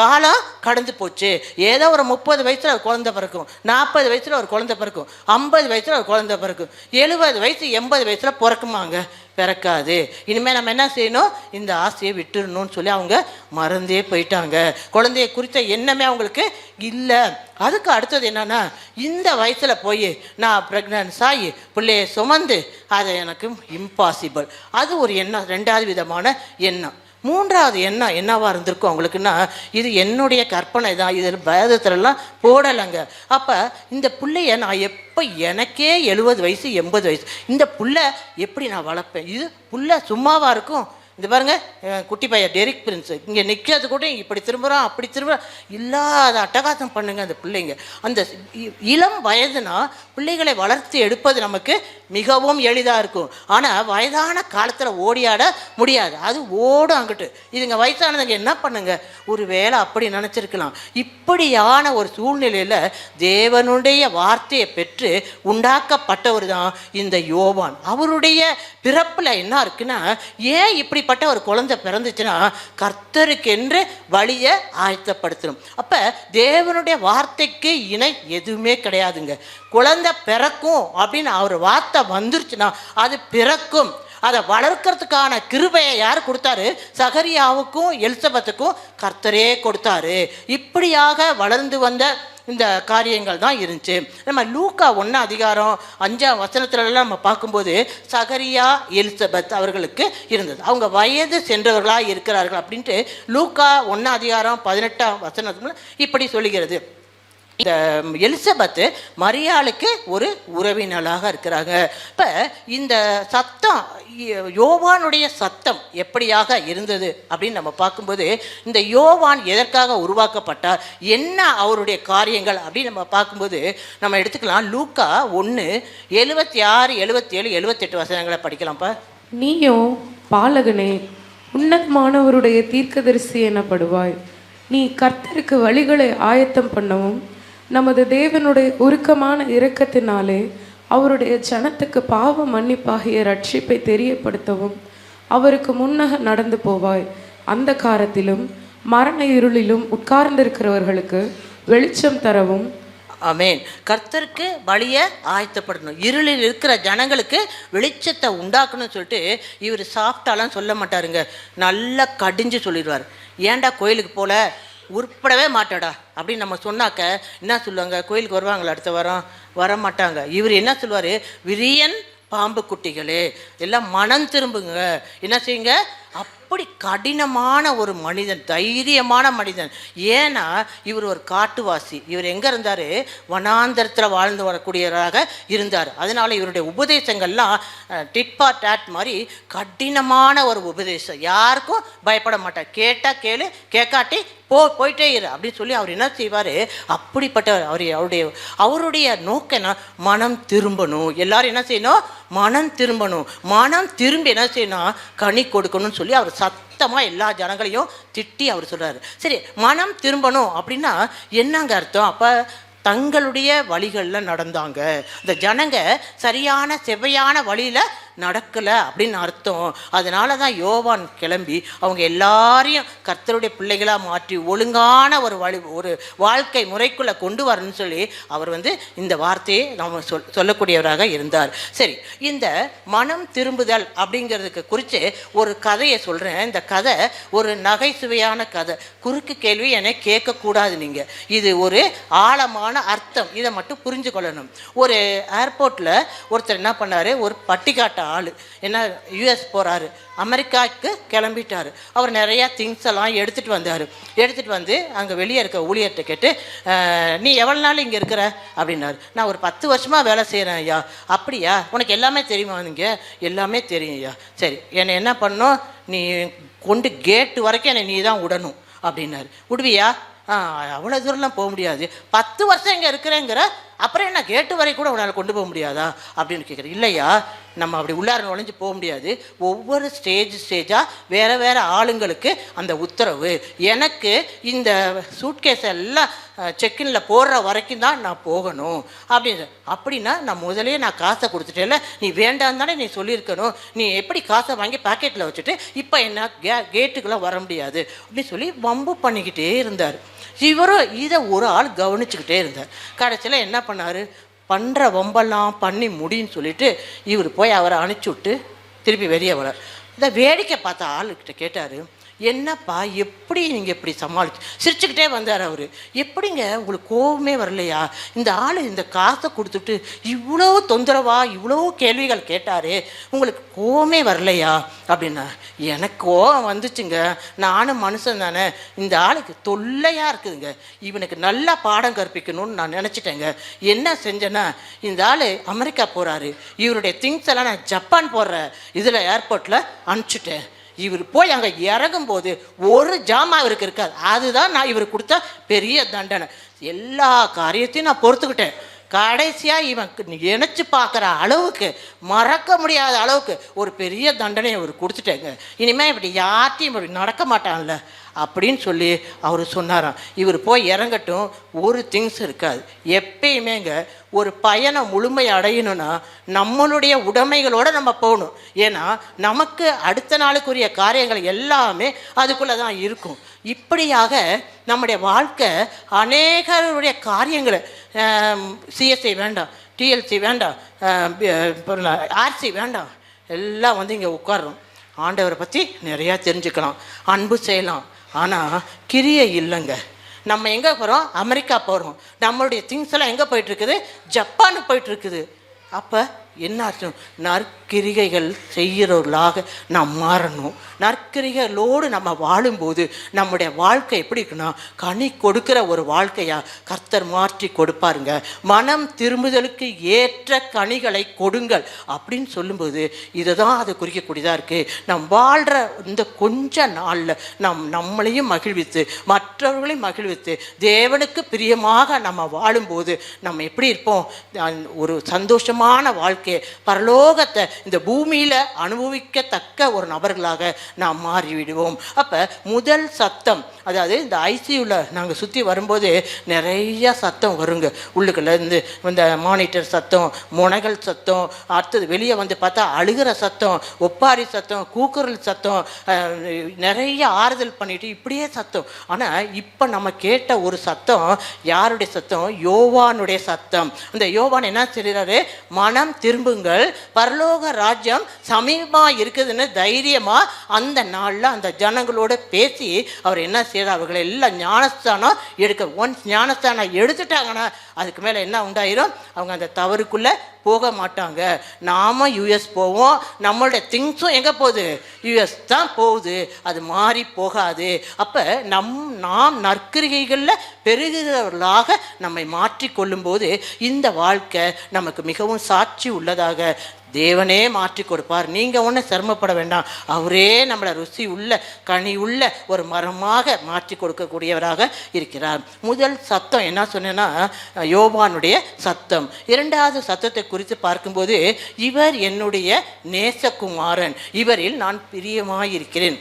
காலம் கடந்து போச்சு. ஏதோ ஒரு 30 வயசுல ஒரு குழந்தை பிறக்கும், 40 வயசுல ஒரு குழந்தை பிறக்கும், 50 வயசுல ஒரு குழந்தை பிறக்கும், 70 வயசு 80 வயசுல பிறக்குமாங்க? பிறக்காது. இனிமேல் நம்ம என்ன செய்யணும்? இந்த ஆசையை விட்டுடணும்னு சொல்லி அவங்க மறந்தே போயிட்டாங்க. குழந்தைய குறித்த எண்ணமே அவங்களுக்கு இல்லை. அதுக்கு அடுத்தது என்னன்னா, இந்த வயசில் போய் நான் ப்ரெக்னன்ஸ் ஆகி பிள்ளையை சுமந்து அது எனக்கு இம்பாசிபிள். அது ஒரு எண்ணம், 2வது விதமான எண்ணம். 3வது எண்ணம் என்னவாக இருந்திருக்கும் அவங்களுக்குன்னா, இது என்னுடைய கற்பனை தான், இதில் வேதத்துலலாம் போடலைங்க. அப்போ இந்த பிள்ளைய நான் எப்போ எனக்கே 70 வயசு 80 வயசு இந்த புள்ள எப்படி நான் வளர்ப்பேன்? இது புள்ள சும்மாவாக இருக்கும்? இது பாருங்க, குட்டி பையன் டெரிக் பிரின்ஸு இங்கே நிற்கிறது கூட இப்படி திரும்புகிறான் அப்படி திரும்புகிறான், இல்லாத அட்டகாசம் பண்ணுங்க அந்த பிள்ளைங்க. அந்த இளம் வயதுனா பிள்ளைகளை வளர்த்து எடுப்பது நமக்கு மிகவும் எளிதாக இருக்கும். ஆனால் வயதான காலத்தில் ஓடியாட முடியாது, அது ஓடும் அங்கிட்டு. இதுங்க வயசானதுங்க என்ன பண்ணுங்க? ஒரு வேளை அப்படி நினச்சிருக்கலாம். இப்படியான ஒரு சூழ்நிலையில் தேவனுடைய வார்த்தையை பெற்று உண்டாக்கப்பட்டவர் தான் இந்த யோவான். அவருடைய பிறப்பில் என்ன இருக்குன்னா, ஏன் இப்படிப்பட்ட ஒரு குழந்தை பிறந்துச்சுன்னா, கர்த்தருக்கென்று வழியை ஆயத்தப்படுத்தணும். அப்போ தேவனுடைய வார்த்தைக்கு இணை எதுவுமே கிடையாதுங்க. குழந்தை பிறக்கும் அப்படின்னு அவர் வார்த்தை வந்துருச்சுன்னா அது பிறக்கும். அதை வளர்க்கறதுக்கான கிருபையை யார் கொடுத்தாரு? சகரியாவுக்கும் எலிசபெத்துக்கும் கர்த்தரே கொடுத்தாரு. இப்படியாக வளர்ந்து வந்த இந்த காரியங்கள் தான் இருந்துச்சு. நம்ம லூக்கா 1 அதிகாரம் 5ஆம் வசனத்துலலாம் நம்ம பார்க்கும்போது சகரியா எலிசபெத் அவர்களுக்கு இருந்தது, அவங்க வயது சென்றவர்களாக இருக்கிறார்கள் அப்படின்ட்டு லூக்கா 1 அதிகாரம் 18ஆம் வசனத்துல இப்படி சொல்லுகிறது. இந்த எலிசபெத்து மரியாளுக்கு ஒரு உறவினராக இருக்கிறாங்க. இப்போ இந்த சத்தம், யோவானுடைய சத்தம் எப்படியாக இருந்தது அப்படின்னு நம்ம பார்க்கும்போது, இந்த யோவான் எதற்காக உருவாக்கப்பட்டார், என்ன அவருடைய காரியங்கள் அப்படின்னு நம்ம பார்க்கும்போது நம்ம எடுத்துக்கலாம். லூக்கா 1:76, 77, 78 வசனங்களை படிக்கலாம்ப்பா. நீயோ பாலகனே, உன்னதமானவருடைய தீர்க்கதரிசி எனப்படுவாய். நீ கர்த்தருக்கு வழிகளை ஆயத்தம் பண்ணவும் நமது தேவனுடைய உருக்கமான இரக்கத்தினாலே அவருடைய ஜனத்துக்கு பாவ மன்னிப்பாகிய ரட்சிப்பை தெரியப்படுத்தவும் அவருக்கு முன்னக நடந்து போவாய். அந்த காலத்திலும் மரண இருளிலும் உட்கார்ந்திருக்கிறவர்களுக்கு வெளிச்சம் தரவும். ஆமென். கர்த்தருக்கு வழியை ஆயத்தப்படணும். இருளில் இருக்கிற ஜனங்களுக்கு வெளிச்சத்தை உண்டாக்கணும்னு சொல்லிட்டு இவர் சாப்பிட்டாலாம் சொல்ல மாட்டாருங்க, நல்லா கடிஞ்சு சொல்லிடுவார். ஏன்டா கோயிலுக்கு போல, உருப்படவே மாட்டாடா அப்படின்னு நம்ம சொன்னாக்க என்ன சொல்லுவாங்க, கோயிலுக்கு வருவாங்களா அடுத்த வாரம்? வர மாட்டாங்க. இவர் என்ன சொல்லுவார், விரியன் பாம்பு குட்டிகளே எல்லாம் மனம் திரும்புங்க, என்ன செய்யுங்க. அப்படி கடினமான ஒரு மனிதன், தைரியமான மனிதன். ஏன்னா இவர் ஒரு காட்டுவாசி. இவர் எங்கே இருந்தார், வனாந்தரத்தில் வாழ்ந்து வரக்கூடியவராக இருந்தார். அதனால் இவருடைய உபதேசங்கள்லாம் டிட்பா டேட் மாதிரி கடினமான ஒரு உபதேசம். யாருக்கும் பயப்பட மாட்டார். கேட்டால் கேளு, கேட்காட்டி போயிட்டே இரு அப்படின்னு சொல்லி அவர் என்ன செய்வார். அப்படிப்பட்டவர். அவருடைய நோக்கம் என்ன, மனம் திரும்பணும். எல்லாரும் என்ன செய்யணும், மனம் திரும்பணும். மனம் திரும்பி என்ன செய்யணும், கனி கொடுக்கணும்னு சொல்லி அவர் சத்தமாக எல்லா ஜனங்களையும் திட்டி அவர் சொல்கிறாரு. சரி, மனம் திரும்பணும் அப்படின்னா என்னங்க அர்த்தம்? அப்போ தங்களுடைய வழிகளில் நடந்தாங்க. இந்த ஜனங்க சரியான செவ்வையான வழியில் நடக்கலை அப்படின்னு அர்த்தம். அதனால தான் யோவான் கிளம்பி அவங்க எல்லாரையும் கர்த்தருடைய பிள்ளைகளாக மாற்றி ஒழுங்கான ஒரு வாழ்க்கை முறைக்குள்ளே கொண்டு வரணும்னு சொல்லி அவர் இந்த வார்த்தையை நம்ம சொல்லக்கூடியவராக இருந்தார். சரி, இந்த மனம் திரும்புதல் அப்படிங்கிறதுக்கு குறித்து ஒரு கதையை சொல்கிறேன். இந்த கதை ஒரு நகைச்சுவையான கதை. குறுக்கு கேள்வி என்னை கேட்கக்கூடாது நீங்கள். இது ஒரு ஆழமான அர்த்தம், இதை மட்டும் புரிஞ்சு கொள்ளணும். ஒரு ஏர்போர்ட்டில் ஒருத்தர் என்ன பண்ணார், ஒரு பட்டிக்காட்ட ஆள் என்ன யூஎஸ் போகிறாரு, அமெரிக்காவுக்கு கிளம்பிட்டார். அவர் நிறையா திங்ஸ் எல்லாம் எடுத்துகிட்டு வந்து அங்கே வெளியே இருக்க ஊழியர்கிட்ட கேட்டு, நீ எவ்வளோ நாள் இங்கே இருக்கிற அப்படின்னாரு. நான் ஒரு 10 வருஷமாக வேலை செய்கிறேன் ஐயா. அப்படியா, உனக்கு எல்லாமே தெரியுமா? நீங்கள் எல்லாமே தெரியும் ஐயா. சரி, என்னை என்ன பண்ணணும், நீ கொண்டு கேட்டு வரைக்கும் என்னை நீ தான் விடணும் அப்படின்னாரு. விடுவியா? அவ்வளோ தூரம்லாம் போக முடியாது. 10 வருஷம் இங்கே இருக்கிறேங்கிற, அப்புறம் என்ன கேட்டு வரை கூட உன்னால் கொண்டு போக முடியாதா அப்படின்னு கேட்குறேன். இல்லையா, நம்ம அப்படி உள்ளார நுழைஞ்சு போக முடியாது. ஒவ்வொரு ஸ்டேஜாக வேறு ஆளுங்களுக்கு அந்த உத்தரவு. எனக்கு இந்த சூட்கேஸ் எல்லாம் செக்கின்ல போடுற வரைக்கும் தான் நான் போகணும் அப்படின்னா நான் முதலே நான் காசை கொடுத்துட்டேன்ல, நீ வேண்டாம் தானே நீ சொல்லியிருக்கணும். நீ எப்படி காசை வாங்கி பாக்கெட்டில் வச்சுட்டு இப்போ என்ன கேட்டுக்கெல்லாம் வர முடியாது அப்படின்னு சொல்லி வம்பு பண்ணிக்கிட்டே இருந்தார். இவரும் இதை ஒரு ஆள் கவனிச்சுக்கிட்டே இருந்தார். கடைசியில் என்ன பண்ணார், பண்ணுற வம்பெல்லாம் பண்ணி முடின்னு சொல்லிட்டு இவர் போய் அவரை அனுப்பிச்சி விட்டு திருப்பி வெளியே வரார். இந்த வேடிக்கை பார்த்த ஆளுக்கிட்ட கேட்டார், என்னப்பா எப்படி நீங்கள் இப்படி சமாளிச்சு? சிரிச்சுக்கிட்டே வந்தார் அவர். எப்படிங்க உங்களுக்கு கோபமே வரலையா? இந்த ஆள் இந்த காசை கொடுத்துட்டு இவ்வளோ தொந்தரவா இவ்வளோ கேள்விகள் கேட்டார், உங்களுக்கு கோபமே வரலையா அப்படின்னா. எனக்கு கோபம் வந்துச்சுங்க, நானும் மனுஷன் தானே. இந்த ஆளுக்கு தொல்லையாக இருக்குதுங்க, இவனுக்கு நல்லா பாடம் கற்பிக்கணும்னு நான் நினச்சிட்டேங்க. என்ன செஞ்சேன்னா, இந்த ஆள் அமெரிக்கா போகிறாரு, இவருடைய திங்ஸ் எல்லாம் நான் ஜப்பான் போடுற இதில் ஏர்போர்ட்டில் அனுப்பிச்சிட்டேன். இவர் போய் அங்கே இறங்கும்போது ஒரு ஜாமான் இவருக்கு இருக்காது. அதுதான் நான் இவருக்கு கொடுத்த பெரிய தண்டனை. எல்லா காரியத்தையும் நான் பொறுத்துக்கிட்டேன். கடைசியாக இவன் நினச்சி பார்க்குற அளவுக்கு, மறக்க முடியாத அளவுக்கு ஒரு பெரிய தண்டனை இவர் கொடுத்துட்டேங்க. இனிமேல் இப்படி யார்ட்டையும் இப்படி நடக்க மாட்டான்ல அப்படின்னு சொல்லி அவர் சொன்னாராம். இவர் போய் இறங்கட்டும், ஒரு திங்ஸ் இருக்காது. எப்பயுமேங்க ஒரு பயணம் முழுமை அடையணும்னா நம்மளுடைய உடைமைகளோடு நம்ம போகணும். ஏன்னா நமக்கு அடுத்த நாளுக்குரிய காரியங்கள் எல்லாமே அதுக்குள்ளே தான் இருக்கும். இப்படியாக நம்முடைய வாழ்க்கை அநேகருடைய காரியங்களை, சிஎஸ்ஐ வேண்டாம், டிஎல்சி வேண்டாம், ஆர்சி வேண்டாம், எல்லாம் இங்கே உட்கார்றோம். ஆண்டவரை பற்றி நிறையா தெரிஞ்சுக்கலாம், அன்பு செய்யலாம். ஆனால் கிரியை இல்லைங்க. நம்ம எங்கே போகிறோம், அமெரிக்கா போகிறோம், நம்மளுடைய திங்ஸ் எல்லாம் எங்கே போயிட்டுருக்குது, ஜப்பானுக்கு போயிட்டுருக்குது. அப்போ என்ன அர்த்தம், நற்கிரிகைகள் செய்கிறவர்களாக நாம் மாறணும். நற்கிரிகளோடு நம்ம வாழும்போது நம்முடைய வாழ்க்கை எப்படி இருக்குன்னா, கனி கொடுக்கிற ஒரு வாழ்க்கையாக கர்த்தர் மாற்றி கொடுப்பாருங்க. மனம் திரும்புதலுக்கு ஏற்ற கனிகளை கொடுங்கள் அப்படின்னு சொல்லும்போது இதை தான் அது குறிக்கக்கூடியதாக இருக்குது. நம் வாழ்கிற இந்த கொஞ்ச நாளில் நம்மளையும் மகிழ்வித்து மற்றவர்களையும் மகிழ்வித்து தேவனுக்கு பிரியமாக நம்ம வாழும்போது நம்ம எப்படி இருப்போம், ஒரு சந்தோஷமான வாழ்க்கை வாழ்க்கையை, பரலோகத்தை இந்த பூமியில் அனுபவிக்கத்தக்க ஒரு நபர்களாக நாம் மாறிவிடுவோம். அப்போ முதல் சத்தம், அதாவது இந்த ஐசியூவில் நாங்கள் சுற்றி வரும்போது நிறைய சத்தம் வருங்க. உள்ளுக்குள்ளேருந்து இந்த மானிட்டர் சத்தம், முனைகள் சத்தம், அடுத்தது வெளியே வந்து பார்த்தா அழுகிற சத்தம், ஒப்பாரி சத்தம், கூக்குரல் சத்தம், நிறைய ஆறுதல் பண்ணிட்டு இப்படியே சத்தம். ஆனால் இப்போ நம்ம கேட்ட ஒரு சத்தம் யாருடைய சத்தம்? யோவானுடைய சத்தம். அந்த யோவான் என்ன சொல்கிறாரு? மனம் திரும்புங்கள், பரலோக ராஜ்யம் சமீபமாக இருக்குதுன்னு தைரியமாக அந்த நாளில் அந்த ஜனங்களோட பேசி அவர் என்ன செய்யறார்? அவர்களை எல்லாம் ஞானஸ்தானம் எடுக்க, ஒன்ஸ் ஞானஸ்தானம் எடுத்துட்டாங்கன்னா அதுக்கு மேலே என்ன உண்டாயிரும்? அவங்க அந்த தவறுக்குள்ளே போக மாட்டாங்க. நாம் யூஎஸ் போவோம், நம்மளுடைய திங்ஸும் எங்கே போகுது? யூஎஸ் தான் போகுது. அது மாறி போகாது. அப்போ நாம் நற்கிரிகைகளில் பெருகிறவர்களாக நம்மை மாற்றிக்கொள்ளும் போது இந்த வாழ்க்கை நமக்கு மிகவும் சாட்சி உள்ளதாக தேவனே மாற்றி கொடுப்பார். நீங்கள் ஒன்றும் சிரமப்பட வேண்டாம். அவரே நம்மளை ருசி உள்ள கனி உள்ள ஒரு மரமாக மாற்றி கொடுக்கக்கூடியவராக இருக்கிறார். முதல் சத்தம் என்ன சொன்னேன்னா யோவானுடைய சத்தம். இரண்டாவது சத்தத்தை குறித்து பார்க்கும்போது, இவர் என்னுடைய நேசகுமாரன், இவரில் நான் பிரியமாயிருக்கிறேன்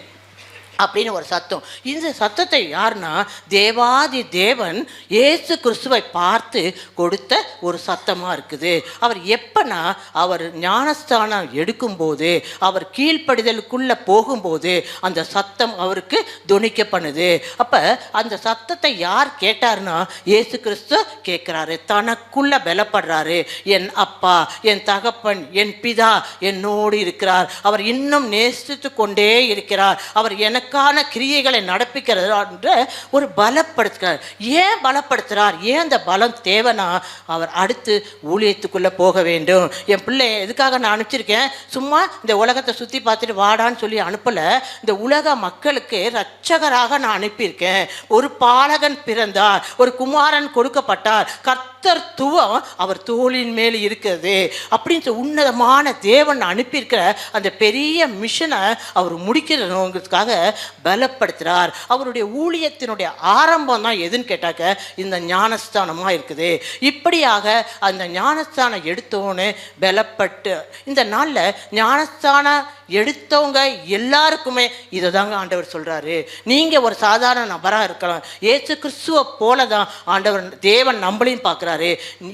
அப்படின்னு ஒரு சத்தம். இந்த சத்தத்தை யாருன்னா தேவாதி தேவன் இயேசு கிறிஸ்துவை பார்த்து கொடுத்த ஒரு சத்தமாக இருக்குது. அவர் எப்பன்னா அவர் ஞானஸ்தானம் எடுக்கும்போது, அவர் கீழ்ப்படிதலுக்குள்ளே போகும்போது அந்த சத்தம் அவருக்கு துணிக்க பண்ணுது. அப்போ அந்த சத்தத்தை யார் கேட்டார்னா இயேசு கிறிஸ்து கேட்குறாரு. தனக்குள்ள பலப்படுறாரு. என் அப்பா, என் தகப்பன், என் பிதா என்னோடு இருக்கிறார். அவர் இன்னும் நேசித்து கொண்டே இருக்கிறார். அவர் எனக்கு கிரியைகளை நடப்பிக்கிறார் என்ற ஒரு பலப்படுத்துகிறார். ஏன் பலப்படுத்துகிறார்? ஏன் அந்த பலம் தேவைன்னா அவர் அடுத்து ஊழியத்துக்குள்ளே போக வேண்டும். என் பிள்ளை எதுக்காக நான் அனுப்பிச்சிருக்கேன்? சும்மா இந்த உலகத்தை சுற்றி பார்த்துட்டு வாடான்னு சொல்லி அனுப்பலை. இந்த உலக மக்களுக்கு இரட்சகராக நான் அனுப்பியிருக்கேன். ஒரு பாலகன் பிறந்தார், ஒரு குமாரன் கொடுக்கப்பட்டார், கர்த்தர்த்துவம் அவர் தோளின் மேல் இருக்கிறது அப்படின்னு உன்னதமான தேவன் அனுப்பியிருக்கிற அந்த பெரிய மிஷனை அவர் முடிக்கிறவங்களுக்காக பலப்படுத்துகிறார். அவருடைய ஊழியத்தினுடைய ஆரம்பம் தான் எதுன்னு கேட்டாக்க இந்த ஞானஸ்தானமாக இருக்குது. இப்படியாக அந்த ஞானஸ்தானம் எடுத்தோன்னு பலப்பட்டு இந்த நாளில் ஞானஸ்தானம் எடுத்தவங்க எல்லாருக்குமே இதை தாங்க ஆண்டவர் சொல்கிறாரு. நீங்கள் ஒரு சாதாரண நபராக இருக்கலாம், இயேசு கிறிஸ்துவை போல தான் ஆண்டவர் தேவன் நம்மளையும் பார்க்குறாரு.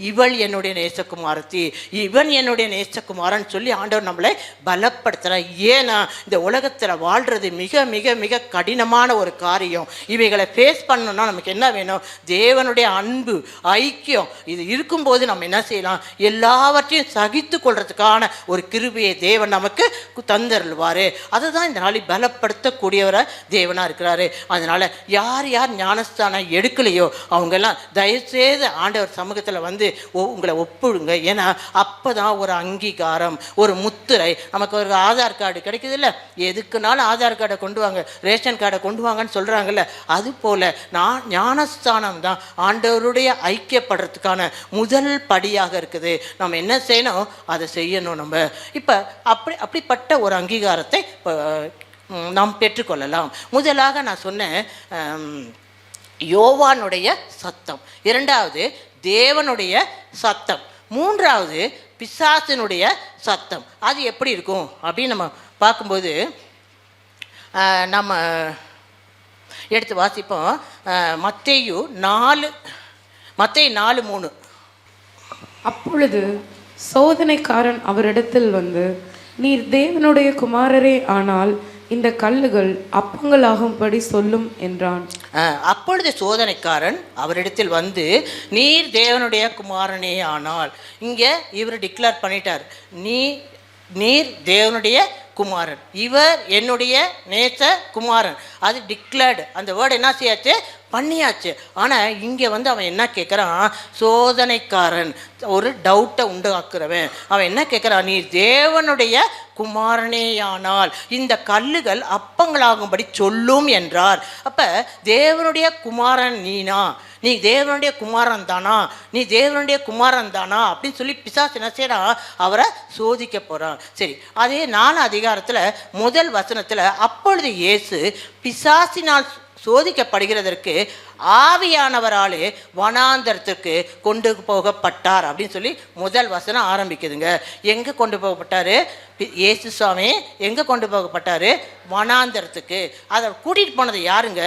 இவள் என்னுடைய நேசகுமாரத்தி, இவன் என்னுடைய நேசகுமாரன் சொல்லி ஆண்டவர் நம்மளை பலப்படுத்துகிறார். ஏன்னா இந்த உலகத்தில் வாழ்கிறது மிக மிக மிக கடினமான ஒரு காரியம். இவைகளை ஃபேஸ் பண்ணணும்னா நமக்கு என்ன வேணும்? தேவனுடைய அன்பு, ஐக்கியம். இது இருக்கும்போது நம்ம என்ன செய்யலாம்? எல்லாவற்றையும் சகித்து கொள்றதுக்கான ஒரு கிருபையை தேவன் நமக்கு தந்தருள்வார். அதுதான் இந்த நாளில் பலப்படுத்தக்கூடியவராக தேவனாக இருக்கிறாரு. அதனால் யார் யார் ஞானஸ்தானம் எடுக்கலையோ அவங்கெல்லாம் தயவுசெய்து ஆண்டவர் சமூகத்தில் வந்து உங்களை ஒப்புடுங்க. ஏன்னா அப்போ தான் ஒரு அங்கீகாரம், ஒரு முத்திரை. நமக்கு ஒரு ஆதார் கார்டு கிடைக்குது இல்லை? எதுக்குனாலும் ஆதார் கார்டை கொண்டு வாங்க, ரேஷன் கார்டை கொண்டு வாங்கன்னு சொல்கிறாங்கல்ல, அதுபோல் நான் ஞானஸ்தானம் தான் ஆண்டவருடைய ஐக்கியப்படுறதுக்கான முதல் படியாக இருக்குது. நம்ம என்ன செய்யணும்? அதை செய்யணும். நம்ம இப்போ அப்படிப்பட்ட ஒரு அங்கீகாரத்தை நாம் பெற்றுக்கொள்ளலாம். முதலாக நான் சொன்னேன் யோவானுடைய சத்தம், இரண்டாவது தேவனுடைய சத்தம், மூன்றாவது பிசாசினுடைய சத்தம். அது எப்படி இருக்கும் அப்படின்னு நம்ம பார்க்கும்போது நம்ம எடுத்து வாசிப்போம். மத்தேயு 4:3. அப்பொழுது சோதனைக்காரன் அவரிடத்தில் வந்து, நீர் தேவனுடைய குமாரரே ஆனால் இந்த கல்லுகள் அப்பங்களாகும்படி சொல்லும் என்றான். அப்பொழுது சோதனைக்காரன் அவரிடத்தில் வந்து, நீர் தேவனுடைய குமாரனே ஆனால், இங்கே இவர் டிக்ளேர் பண்ணிட்டார், நீர் தேவனுடைய குமாரன், இவர் என்னுடைய நேச குமாரன். அது டிக்ளேர்டு. அந்த வேர்டு என்ன செய்யாச்சு? பண்ணியாச்சு. ஆனால் இங்கே வந்து அவன் என்ன கேட்குறான்? சோதனைக்காரன், ஒரு டவுட்டை உண்டாக்குறவன். அவன் என்ன கேட்குறான்? நீ தேவனுடைய குமாரனேயானால் இந்த கல்லுகள் அப்பங்களாகும்படி சொல்லும் என்றார். அப்போ தேவனுடைய குமாரன் நீ தேவனுடைய குமாரன் தானா, நீ தேவனுடைய குமாரன் தானா அப்படின்னு சொல்லி பிசாசு என்ன செய்யறான்? அவரை சோதிக்க போகிறான். சரி, அதே 4 அதிகாரத்தில் முதல் வசனத்தில், அப்பொழுது இயேசு பிசாசினால் சோதிக்கப்படுகிறதற்கு ஆவியானவராலே வனாந்தரத்துக்கு கொண்டு போகப்பட்டார் அப்படின்னு சொல்லி முதல் வசனம் ஆரம்பிக்குதுங்க. எங்கே கொண்டு போகப்பட்டார்? இயேசு சுவாமி எங்கே கொண்டு போகப்பட்டார்? வனாந்தரத்துக்கு. அதை கூட்டிகிட்டு போனது யாருங்க?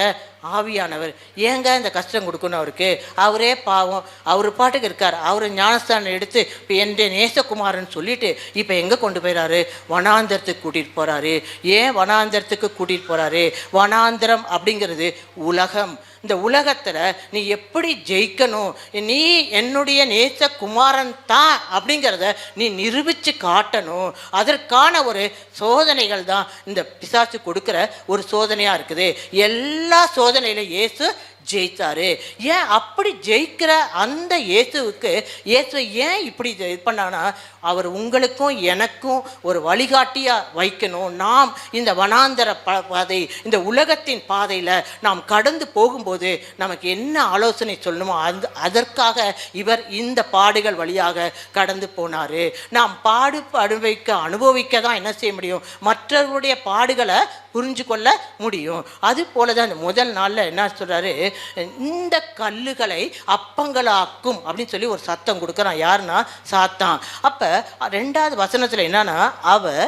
ஆவியானவர். ஏங்க இந்த கஷ்டம் கொடுக்கணும் அவருக்கு? அவரே பாவம், அவர் பாட்டுக்கு இருக்கார். அவர் ஞானஸ்தானம் எடுத்து இப்போ என் நேசகுமாரன் சொல்லிட்டு இப்போ எங்கே கொண்டு போயிறாரு? வனாந்தரத்துக்கு கூட்டிகிட்டு போகிறாரு. ஏன் வனாந்தரத்துக்கு கூட்டிகிட்டு போகிறாரு? வனாந்தரம் அப்படிங்கிறது உலகம். இந்த உலகத்தில் நீ எப்படி ஜெயிக்கணும், நீ என்னுடைய நேசகுமாரன் தான் அப்படிங்கிறத நீ நிரூபித்து காட்டணும். அதற்கான ஒரு சோதனைகள் தான் இந்த பிசாசு கொடுக்குற ஒரு சோதனையாக இருக்குது. எல்லா சோதனையிலும் இயேசு ஜெயித்தாரு. ஏன் அப்படி ஜெயிக்கிற அந்த இயேசுவுக்கு இயேசு ஏன் இப்படி இது பண்ணான்னா, அவர் உங்களுக்கும் எனக்கும் ஒரு வழிகாட்டியாக வைக்கணும். நாம் இந்த வனாந்தர பாதை, இந்த உலகத்தின் பாதையில் நாம் கடந்து போகும்போது நமக்கு என்ன ஆலோசனை சொல்லணுமோ அதற்காக இவர் இந்த பாடுகள் வழியாக கடந்து போனார். நாம் பாடு அனுபவிக்க தான் என்ன செய்ய முடியும்? மற்றவருடைய பாடுகளை புரிஞ்சு கொள்ள முடியும். அது போல தான் இந்த முதல் நாளில் என்ன சொல்கிறாரு? இந்த கல்லுகளை அப்பங்களாக்கும் அப்படின்னு சொல்லி ஒரு சத்தம் கொடுக்குறான். யாருன்னா சாத்தான். அப்போ ரெண்டாவது வசனத்தில் என்னன்னா, அவர்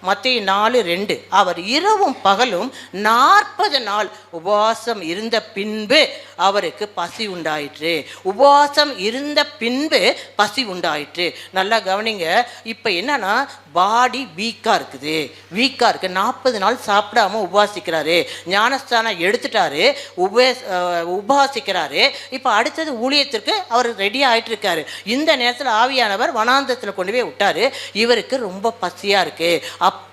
மத்தேயு 4:2 அவர் இரவும் பகலும் 40 நாள் உபவாசம் இருந்த பின்பு அவருக்கு பசி உண்டாயிற்று. உபவாசம் இருந்த பின்பு பசி உண்டாயிற்று. நல்லா கவனிங்க. இப்போ என்னன்னா, பாடி வீக்காக இருக்குது. 40 நாள் சாப்பிடாம உபவாசிக்கிறாரு. ஞானஸ்தானம் எடுத்துட்டாரு, உபவாசிக்கிறாரு. இப்போ அடுத்தது ஊழியத்திற்கு அவர் ரெடி ஆகிட்டு இருக்காரு. இந்த நேரத்தில் ஆவியானவர் வனாந்தரத்தில் கொண்டு போய் விட்டாரு. இவருக்கு ரொம்ப பசியாக இருக்கு. அப்போ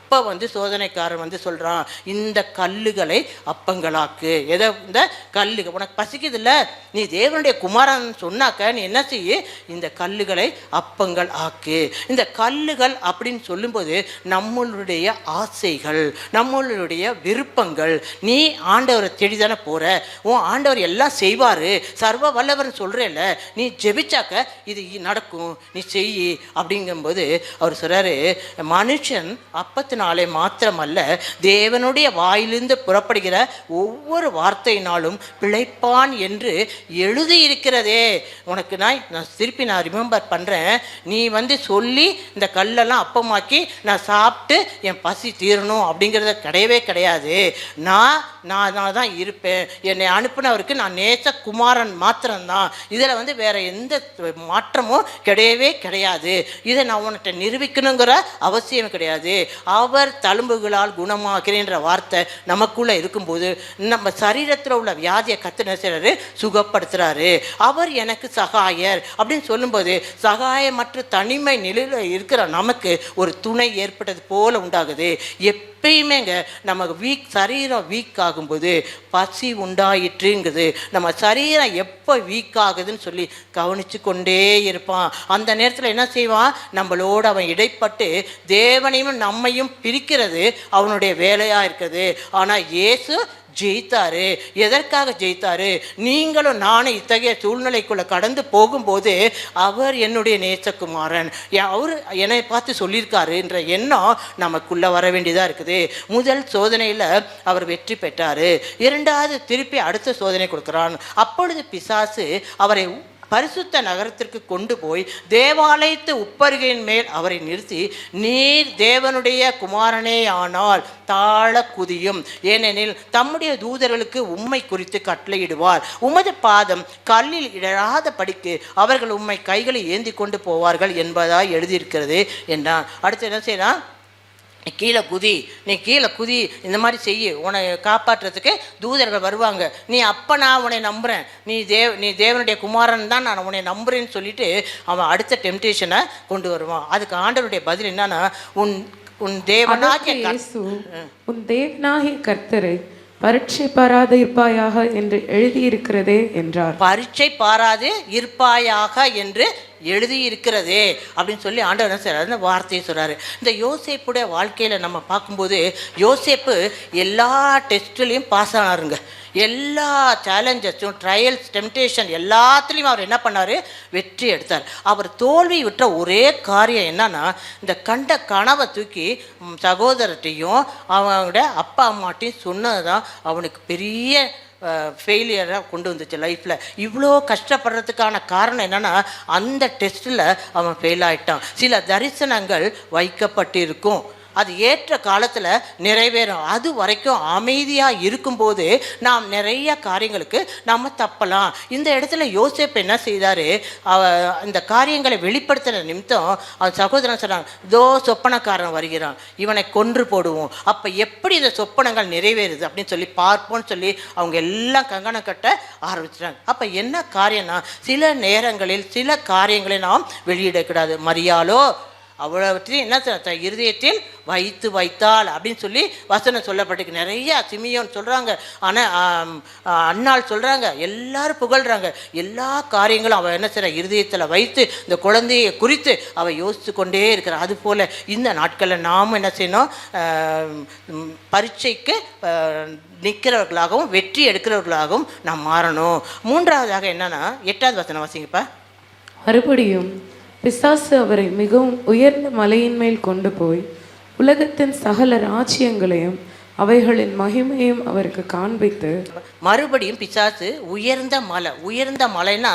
சோதனைக்காரன் சொல்கிறான், இந்த கல்லுகளை அப்பங்களாக்கு. எதை? இந்த கல்லுகள். உனக்கு பசிக்குது இல்லை, நீ தேவனுடைய குமாரன் சொன்னாக்க நீ என்ன செய்ய? இந்த கல்லுகளை அப்பங்கள் ஆக்கு. இந்த கல்லுகள் அப்படின்னு சொல்லும்போது நம்மளுடைய ஆசைகள், நம்மளுடைய விருப்பங்கள். நீ ஆண்டவரை தேடிதானே போகிற, உன் ஆண்டவர் எல்லாம் செய்வார், சர்வ வல்லவர்னு சொல்கிறேல்ல, நீ ஜெபிச்சாக்க இது நடக்கும், நீ செய் அப்படிங்கும்போது அவர் சொல்கிறாரு, மனுஷன் அப்பத்தினாலே மாத்திரமல்ல தேவனுடைய வாயிலிருந்து புறப்படுகிற ஒவ்வொரு வார்த்தையினாலும் பிழைப்பான் என்று எழுதியிருக்கிறதே. உனக்கு நான் திருப்பி ரிமெம்பர் பண்ணுறேன். நீ சொல்லி இந்த கல்லெல்லாம் அப்பமாக்கி நான் சாப்பிட்டு என் பசி தீரணும் அப்படிங்கிறத கிடையவே கிடையாது. நான் தான் இருப்பேன். என்னை அனுப்பினவருக்கு நான் நேசகுமாரன் மாத்திரம்தான். இதில் வேற எந்த மாற்றமும் கிடையவே கிடையாது. இதை நான் உன்கிட்ட நிரூபிக்கணுங்கிற அவசியம் கிடையாது. அவர் தழும்புகளால் குணமாகிறேன்ற வார்த்தை நமக்குள்ளே இருக்கும்போது நம்ம சரீரத்தில் உள்ள வியாதியை கர்த்தர் செய்கிறாரு, சுகப்படுத்துகிறாரு. அவர் எனக்கு சகாயர் அப்படின்னு சொல்லும்போது சகாயமற்ற தனிமை நிலையில் இருக்கிற நமக்கு ஒரு துணை ஏற்பட்டது போல உண்டாகுது. எப்பயுமேங்க நம்ம சரீரம் வீக் ஆகும்போது பசி உண்டாயிற்றுங்குது. நம்ம சரீரம் எப்போ வீக் ஆகுதுன்னு சொல்லி கவனித்து கொண்டே இருப்பான். அந்த நேரத்தில் என்ன செய்வான்? நம்மளோடு அவன் இடைப்பட்டு தேவனையும் நம்மையும் பிரிக்கிறது அவனுடைய வேலையாக இருக்குது. ஆனால் இயேசு ஜெயித்தாரு. எதற்காக ஜெயித்தாரு? நீங்களும் நானும் இத்தகைய சூழ்நிலைக்குள்ளே கடந்து போகும்போது அவர் என்னுடைய நேசகுமாரன், அவர் என்னை பார்த்து சொல்லியிருக்காரு என்ற எண்ணம் நமக்குள்ளே வர வேண்டியதாக இருக்குது. முதல் சோதனையில் அவர் வெற்றி பெற்றார். இரண்டாவது திருப்பி அடுத்த சோதனை கொடுக்குறான். அப்பொழுது பிசாசு அவரை பரிசுத்த நகரத்திற்கு கொண்டு போய் தேவாலயத்து உப்பருகையின் மேல் அவரை நிறுத்தி, நீர் தேவனுடைய குமாரனே ஆனால் தாழ குதியும், ஏனெனில் தம்முடைய தூதர்களுக்கு உம்மை குறித்து கட்டளையிடுவார், உமது பாதம் கல்லில் இடராத படிக்கு அவர்கள் உம்மை கைகளை ஏந்தி கொண்டு போவார்கள் என்பதாய் எழுதியிருக்கிறது என்றான். அடுத்து என்ன செய்யலாம்? கீழே குதி, இந்த மாதிரி செய்ய, உன்னை காப்பாற்றுறதுக்கு தூதர்கள் வருவாங்க. நீ அப்போ நான் உன்னை நம்புகிறேன், நீ தேவனுடைய குமாரன் தான் நான் உன்னை நம்புகிறேன்னு சொல்லிட்டு அவன் அடுத்த டெம்டேஷனை கொண்டு வருவான். அதுக்கு ஆண்டவருடைய பதில் என்னன்னா, உன் தேவனாகிய கர்த்தரை பரீட்சை பாராது இருப்பாயாக என்று எழுதியிருக்கிறதே என்றார். பரீட்சை பாராது இருப்பாயாக என்று எழுதியிருக்கிறதே அப்படின்னு சொல்லி ஆண்டவர் என்ன செய்கிறார்? அந்த வார்த்தையை சொல்கிறாரு. இந்த யோசேப்புடைய வாழ்க்கையில் நம்ம பார்க்கும்போது யோசேப்பு எல்லா டெஸ்ட்லேயும் பாஸ் ஆனாருங்க. எல்லா சேலஞ்சஸும், ட்ரையல்ஸ், டெம்டேஷன் எல்லாத்துலேயும் அவர் என்ன பண்ணார்? வெற்றி எடுத்தார். அவர் தோல்வி விட்ட ஒரே காரியம் என்னன்னா, இந்த கண்ட கனவை தூக்கி சகோதரத்தையும் அவனுடைய அப்பா அம்மாட்டையும் சொன்னது தான் அவனுக்கு பெரிய ஃபெயிலியராக கொண்டு வந்துச்சு லைஃப்பில். இவ்வளோ கஷ்டப்படுறதுக்கான காரணம் என்னென்னா, அந்த டெஸ்ட்டில் அவன் ஃபெயில் ஆகிட்டான். சில தரிசனங்கள் வைக்கப்பட்டிருக்கும், அது ஏற்ற காலத்தில் நிறைவேறும். அது வரைக்கும் அமைதியாக இருக்கும்போது நாம் நிறைய காரியங்களுக்கு நம்ம தப்பலாம். இந்த இடத்துல யோசேப்பு என்ன செய்தார், இந்த காரியங்களை வெளிப்படுத்துகிற நிமித்தம் அவன் சகோதரன் சொன்னாங்க, இதோ சொப்பனக்காரன் வருகிறான், இவனை கொன்று போடுவோம். அப்போ எப்படி இந்த சொப்பனங்கள் நிறைவேறுது அப்படின்னு சொல்லி பார்ப்போம்னு சொல்லி அவங்க எல்லாம் கங்கணம் கட்ட ஆரம்பிச்சிட்டாங்க. அப்போ என்ன காரியம்னா, சில நேரங்களில் சில காரியங்களை நாம் வெளியிடக்கூடாது. மரியாளோ அவ்வளவற்றையும் என்ன இருதயத்தில் வைத்தாள் அப்படின்னு சொல்லி வசனம் சொல்லப்பட்டிருக்கு. நிறையா சிமியோன் சொல்கிறாங்க, ஆனால் அன்னாள் சொல்கிறாங்க, எல்லாரும் புகழ்கிறாங்க. எல்லா காரியங்களும் அவள் என்ன செய்கிற இருதயத்தில் வைத்து இந்த குழந்தையை குறித்து அவள் யோசித்து கொண்டே இருக்கிறாள். அதுபோல் இந்த நாட்களில் நாம் என்ன செய்யணும், பரீட்சைக்கு நிற்கிறவர்களாகவும் வெற்றி எடுக்கிறவர்களாகவும் நாம் மாறணும். மூன்றாவதாக என்னன்னா 8வது வசனம் வாசிங்கப்பா. மறுபடியும் பிசாசு அவரை மிகவும் உயர்ந்த மலையின் மேல் கொண்டு போய் உலகத்தின் சகல ராஜ்யங்களையும் அவைகளின் மகிமையும் அவருக்கு காண்பித்து. மறுபடியும் பிசாசு உயர்ந்த மலைன்னா,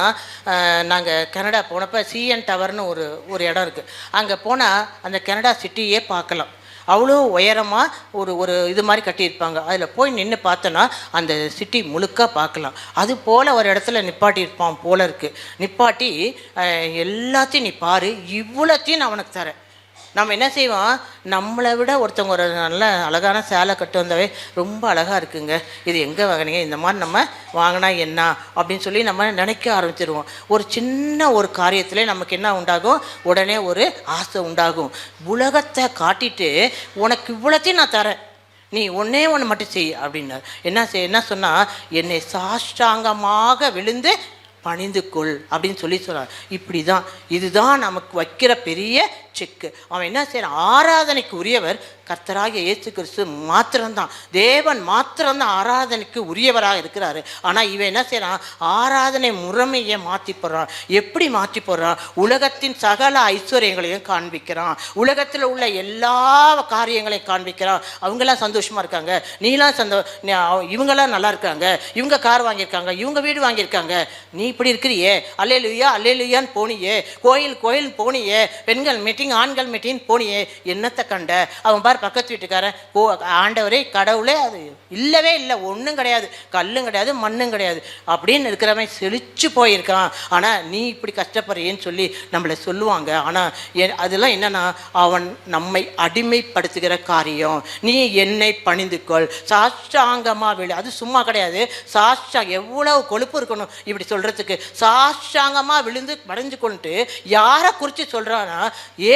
நாங்கள் கனடா போனப்போ சிஎன் டவர்னு ஒரு இடம் இருக்குது. அங்கே போனால் அந்த கனடா சிட்டியே பார்க்கலாம். அவ்வளோ உயரமாக ஒரு இது மாதிரி கட்டியிருப்பாங்க. அதில் போய் நின்று பார்த்தோன்னா அந்த சிட்டி முழுக்க பார்க்கலாம். அது போல் ஒரு இடத்துல நிப்பாட்டியிருப்பான் போல இருக்குது. நிப்பாட்டி எல்லாத்தையும் நீ பாரு, இவ்வளோத்தையும் நான் அவனுக்கு தரேன். நம்ம என்ன செய்வோம், நம்மளை விட ஒருத்தவங்க ஒரு நல்ல அழகான சேலை கட்டு வந்தவே ரொம்ப அழகாக இருக்குங்க, இது எங்கே வாங்கினீங்க, இந்த மாதிரி நம்ம வாங்கினா என்ன அப்படின்னு சொல்லி நம்ம நினைக்க ஆரம்பிச்சிருவோம். ஒரு சின்ன ஒரு காரியத்திலே நமக்கு என்ன உண்டாகும், உடனே ஒரு ஆசை உண்டாகும். உலகத்தை காட்டிட்டு உனக்கு இவ்வளோத்தையும் நான் தரேன், நீ ஒன்றே ஒன்று மட்டும் செய் அப்படின்னார். என்ன சொன்னால், என்னை சாஷ்டாங்கமாக விழுந்து பணிந்து கொள் அப்படின்னு சொன்னார். இப்படி தான், இதுதான் நமக்கு வைக்கிற பெரிய செக்கு. அவன் என்ன செய்யறான், ஆராதனைக்கு உரியவர் கர்த்தராகிய இயேசு கிறிஸ்து மாத்திரம்தான், தேவன் மாத்திரம்தான் ஆராதனைக்கு உரியவராக இருக்கிறாரு. ஆனால் இவன் என்ன செய்யறான், ஆராதனை முறைமையை மாற்றி போடுறான். எப்படி மாற்றி போடுறான், உலகத்தின் சகல ஐஸ்வர்யங்களையும் காண்பிக்கிறான், உலகத்தில் உள்ள எல்லா காரியங்களையும் காண்பிக்கிறான். அவங்களாம் சந்தோஷமாக இருக்காங்க, இவங்கெல்லாம் நல்லா இருக்காங்க, இவங்க கார் வாங்கியிருக்காங்க, இவங்க வீடு வாங்கியிருக்காங்க, நீ இப்படி இருக்கிறியே, அல்லேலூயா அல்லேலூயான்னு போனியே, கோயில் போனியே, பெண்கள் மீட்டிங் ஆண்கள் மீட்டிங் போனியே, என்னத்தை கண்ட? அவன் பார் பக்கத்து வீட்டுக்காரன், ஆண்டவரே கடவுளே அது இல்லவே இல்லை, ஒன்றும் கிடையாது, கல்லும் கிடையாது மண்ணும் கிடையாது அப்படின்னு இருக்கிறவன் செழிச்சு போயிருக்கான். ஆனால் நீ இப்படி கஷ்டப்படுறேன்னு சொல்லி நம்மளை சொல்லுவாங்க. ஆனால் அதெல்லாம் என்னன்னா, அவன் நம்மை அடிமைப்படுத்துகிற காரியம். நீ என்னை பணிந்துக்கொள், சாஷ்டாங்கமாக விழு. அது சும்மா கிடையாது, எவ்வளவு கொழுப்பு இருக்கணும் இப்படி சொல்கிறதுக்கு. சாஷ்டாங்கமாக விழுந்து மறைஞ்சு கொண்டு யாரை குறித்து சொல்கிறான்னா,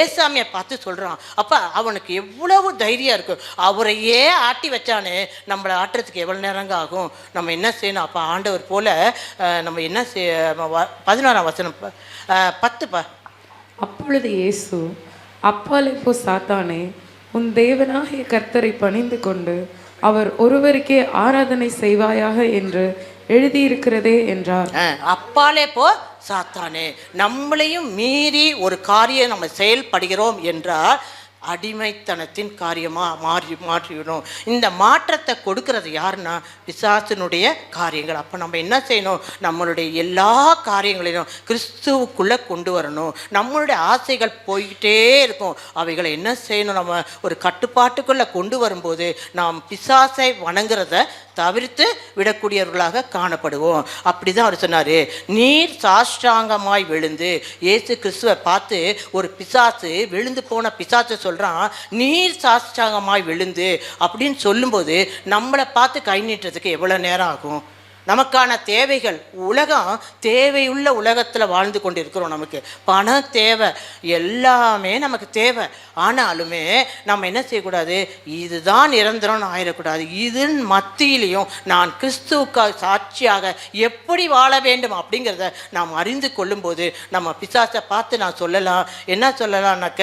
ஏசாமியை பார்த்து சொல்கிறான். அப்போ அவனுக்கு எவ்வளவு தைரியம் இருக்கும். அவரையே ஆட்டி வச்சானே, நம்மளை ஆட்டுறதுக்கு எவ்வளோ நேரங்க ஆகும். நம்ம என்ன செய்யணும், அப்போ ஆண்டவர் போல் நம்ம என்ன 11ஆம் வசனம் 10. அப்பொழுது இயேசு, அப்பாலே போ சாத்தானே, உன் தேவனாகிய கர்த்தரை பணிந்து கொண்டு அவர் ஒருவருக்கே ஆராதனை செய்வாயாக என்று எழுதியிருக்கிறதே என்றார். அப்பாலே போ சாத்தானே, நம்மளையும் மீறி ஒரு காரியம் நம்ம செயல்படுகிறோம் என்றால் அடிமைத்தனத்தின் காரியமாக மாற்றிவிடும். இந்த மாற்றத்தை கொடுக்கறது யாருன்னா பிசாசினுடைய காரியங்கள். அப்போ நம்ம என்ன செய்யணும், நம்மளுடைய எல்லா காரியங்களையும் கிறிஸ்துவுக்குள்ளே கொண்டு வரணும். நம்மளுடைய ஆசைகள் போய்கிட்டே இருக்கும், அவைகளை என்ன செய்யணும், நம்ம ஒரு கட்டுப்பாட்டுக்குள்ளே கொண்டு வரும்போது நாம் பிசாசை வணங்குறத தவிர்த்து விடக்கூடியவர்களாக காணப்படுவோம். அப்படி தான் அவர் சொன்னார், நீர் சாஷ்டாங்கமாய் விழுந்து. இயேசு கிறிஸ்துவை பார்த்து ஒரு பிசாசு விழுந்து போன பிசாசை சொல்கிறான், நீர் சாஷ்டாங்கமாய் விழுந்து அப்படின்னு சொல்லும்போது நம்மளை பார்த்து கை நீட்டுறதுக்கு எவ்வளோ நேரம் ஆகும்? நமக்கான தேவைகள், உலகம் தேவையுள்ள உலகத்தில் வாழ்ந்து கொண்டு இருக்கிறோம். நமக்கு பணம் தேவை, எல்லாமே நமக்கு தேவை. ஆனாலுமே நம்ம என்ன செய்யக்கூடாது, இதுதான் நிரந்தரம்னு ஆயிடக்கூடாது. இதன் மத்தியிலையும் நான் கிறிஸ்துவுக்காக சாட்சியாக எப்படி வாழ வேண்டும் அப்படிங்கிறத நாம் அறிந்து கொள்ளும்போது நம்ம பிசாசை பார்த்து நான் சொல்லலாம், என்ன சொல்லலாம்னாக்க,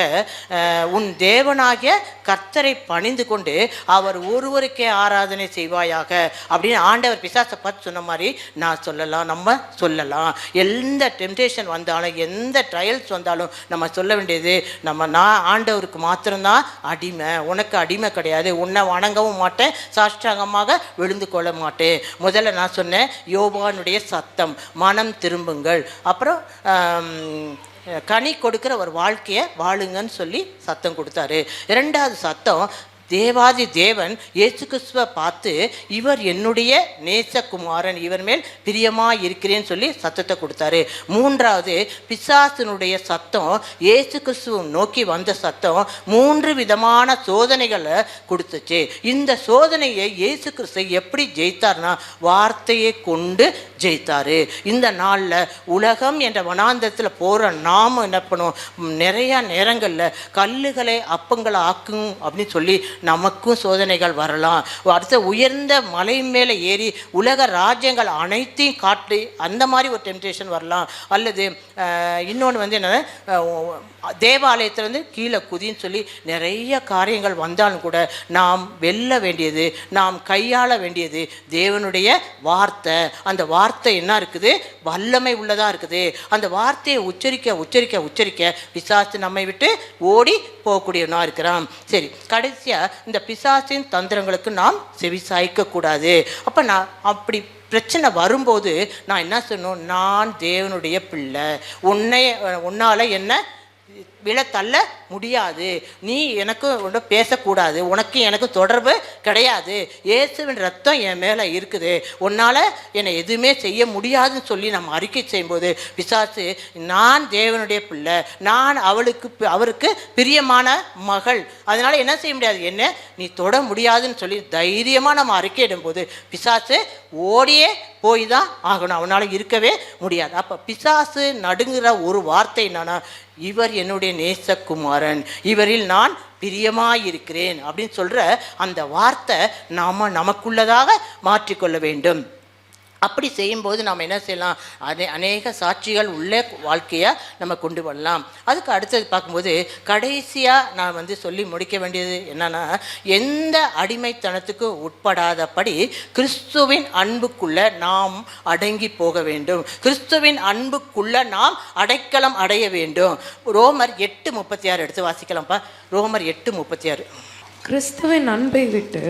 உன் தேவனாகிய கர்த்தரை பணிந்து கொண்டு அவர் ஒருவருக்கே ஆராதனை செய்வாயாக அப்படின்னு ஆண்டவர் பிசாசை பார்த்து சொன்ன மாதிரி நான் சொல்லலாம், நம்ம சொல்லலாம். எந்த டெம்டேஷன் வந்தாலும், எந்த ட்ரையல்ஸ் வந்தாலும் நம்ம சொல்ல வேண்டியது, நான் ஆண்டவருக்கு மாத்திரம்தான் அடிமை, உனக்கு அடிமை கிடையாது. உன்னை வணங்கவும் மாட்டேன், சாஷ்டாங்கமாக விழுந்து கொள்ள மாட்டேன். முதல்ல நான் சொன்னேன் யோவானுடைய சத்தம், மனம் திரும்புங்கள். அப்புறம் கனி கொடுக்குற ஒரு வாழ்க்கையை வாழுங்கன்னு சொல்லி சத்தம் கொடுத்தாரு. இரண்டாவது சத்தம், தேவாதி தேவன் இயேசு கிறிஸ்துவை பார்த்து இவர் என்னுடைய நேசகுமாரன், இவர் மேல் பிரியமாக இருக்கிறேன்னு சொல்லி சத்தத்தை கொடுத்தாரு. மூன்றாவது பிசாசினுடைய சத்தம், இயேசு கிறிஸ்துவை நோக்கி வந்த சத்தம் 3 விதமான சோதனைகளை கொடுத்துச்சு. இந்த சோதனையை இயேசு கிறிஸ்து எப்படி ஜெயித்தார்னா வார்த்தையை கொண்டு ஜெயித்தாரு. இந்த நாளில் உலகம் என்ற வனாந்தரத்தில் போகிற நாம் என்ன பண்ணுவோம், நிறையா நேரங்களில் கல்லுகளை அப்பங்களை ஆக்கும் அப்படின்னு சொல்லி நமக்கும் சோதனைகள் வரலாம். அடுத்த உயர்ந்த மலை மேலே ஏறி உலக ராஜ்யங்கள் அனைத்தையும் காட்டி அந்த மாதிரி ஒரு டெம்டேஷன் வரலாம். அல்லது இன்னொன்று வந்து என்ன, தேவாலயத்திலேருந்து கீழே குதின்னு சொல்லி நிறைய காரியங்கள் வந்தாலும் கூட நாம் வெல்ல வேண்டியது, நாம் கையாள வேண்டியது தேவனுடைய வார்த்தை. அந்த வார்த்தை என்ன இருக்குது, வல்லமை உள்ளதாக இருக்குது. அந்த வார்த்தையை உச்சரிக்க உச்சரிக்க உச்சரிக்க பிசாசு நம்மை விட்டு ஓடி போகக்கூடியவனாக இருக்கிறான். சரி, கடைசியாக இந்த பிசாசின் தந்திரங்களுக்கு நாம் செவி சாய்க்கக்கூடாது. அப்போ நான் அப்படி பிரச்சனை வரும்போது நான் என்ன சொல்லணும், நான் தேவனுடைய பிள்ளை, உன்னால் என்ன விழ தள்ள முடியாது, நீ எனக்கு ஒன்று பேசக்கூடாது, உனக்கு எனக்கு தொடர்பு கிடையாது, இயேசுவின் ரத்தம் என் மேலே இருக்குது, உன்னால் என்னை எதுவுமே செய்ய முடியாதுன்னு சொல்லி நம்ம அறிக்கை செய்யும்போது பிசாசு நான் தேவனுடைய பிள்ளை, நான் அவருக்கு பிரியமான மகள், அதனால் என்ன செய்ய முடியாது, என்ன நீ தொட முடியாதுன்னு சொல்லி தைரியமாக நம்ம அறிக்கையிடும்போது பிசாசு ஓடியே போய் தான் ஆகணும், அவனால் இருக்கவே முடியாது. அப்போ பிசாசு நடுங்குற ஒரு வார்த்தை என்னன்னா, இவர் என்னுடைய நேசகுமாரன், இவரில் நான் பிரியமாயிருக்கிறேன் அப்படின்னு சொல்கிற அந்த வார்த்தை நமக்குள்ளதாக மாற்றிக்கொள்ள வேண்டும். அப்படி செய்யும்போது நாம் என்ன செய்யலாம், அநேக சாட்சிகள் உள்ள வாழ்க்கையை நம்ம கொண்டு வரலாம். அதுக்கு அடுத்தது பார்க்கும்போது கடைசியாக நான் வந்து சொல்லி முடிக்க வேண்டியது என்னென்னா, எந்த அடிமைத்தனத்துக்கு உட்படாதபடி கிறிஸ்துவின் அன்புக்குள்ளே நாம் அடங்கி போக வேண்டும், கிறிஸ்துவின் அன்புக்குள்ளே நாம் அடைக்கலம் அடைய வேண்டும். ரோமர் 8:36 எடுத்து வாசிக்கலாம்ப்பா. ரோமர் 8:36. கிறிஸ்துவின் அன்பை விட்டு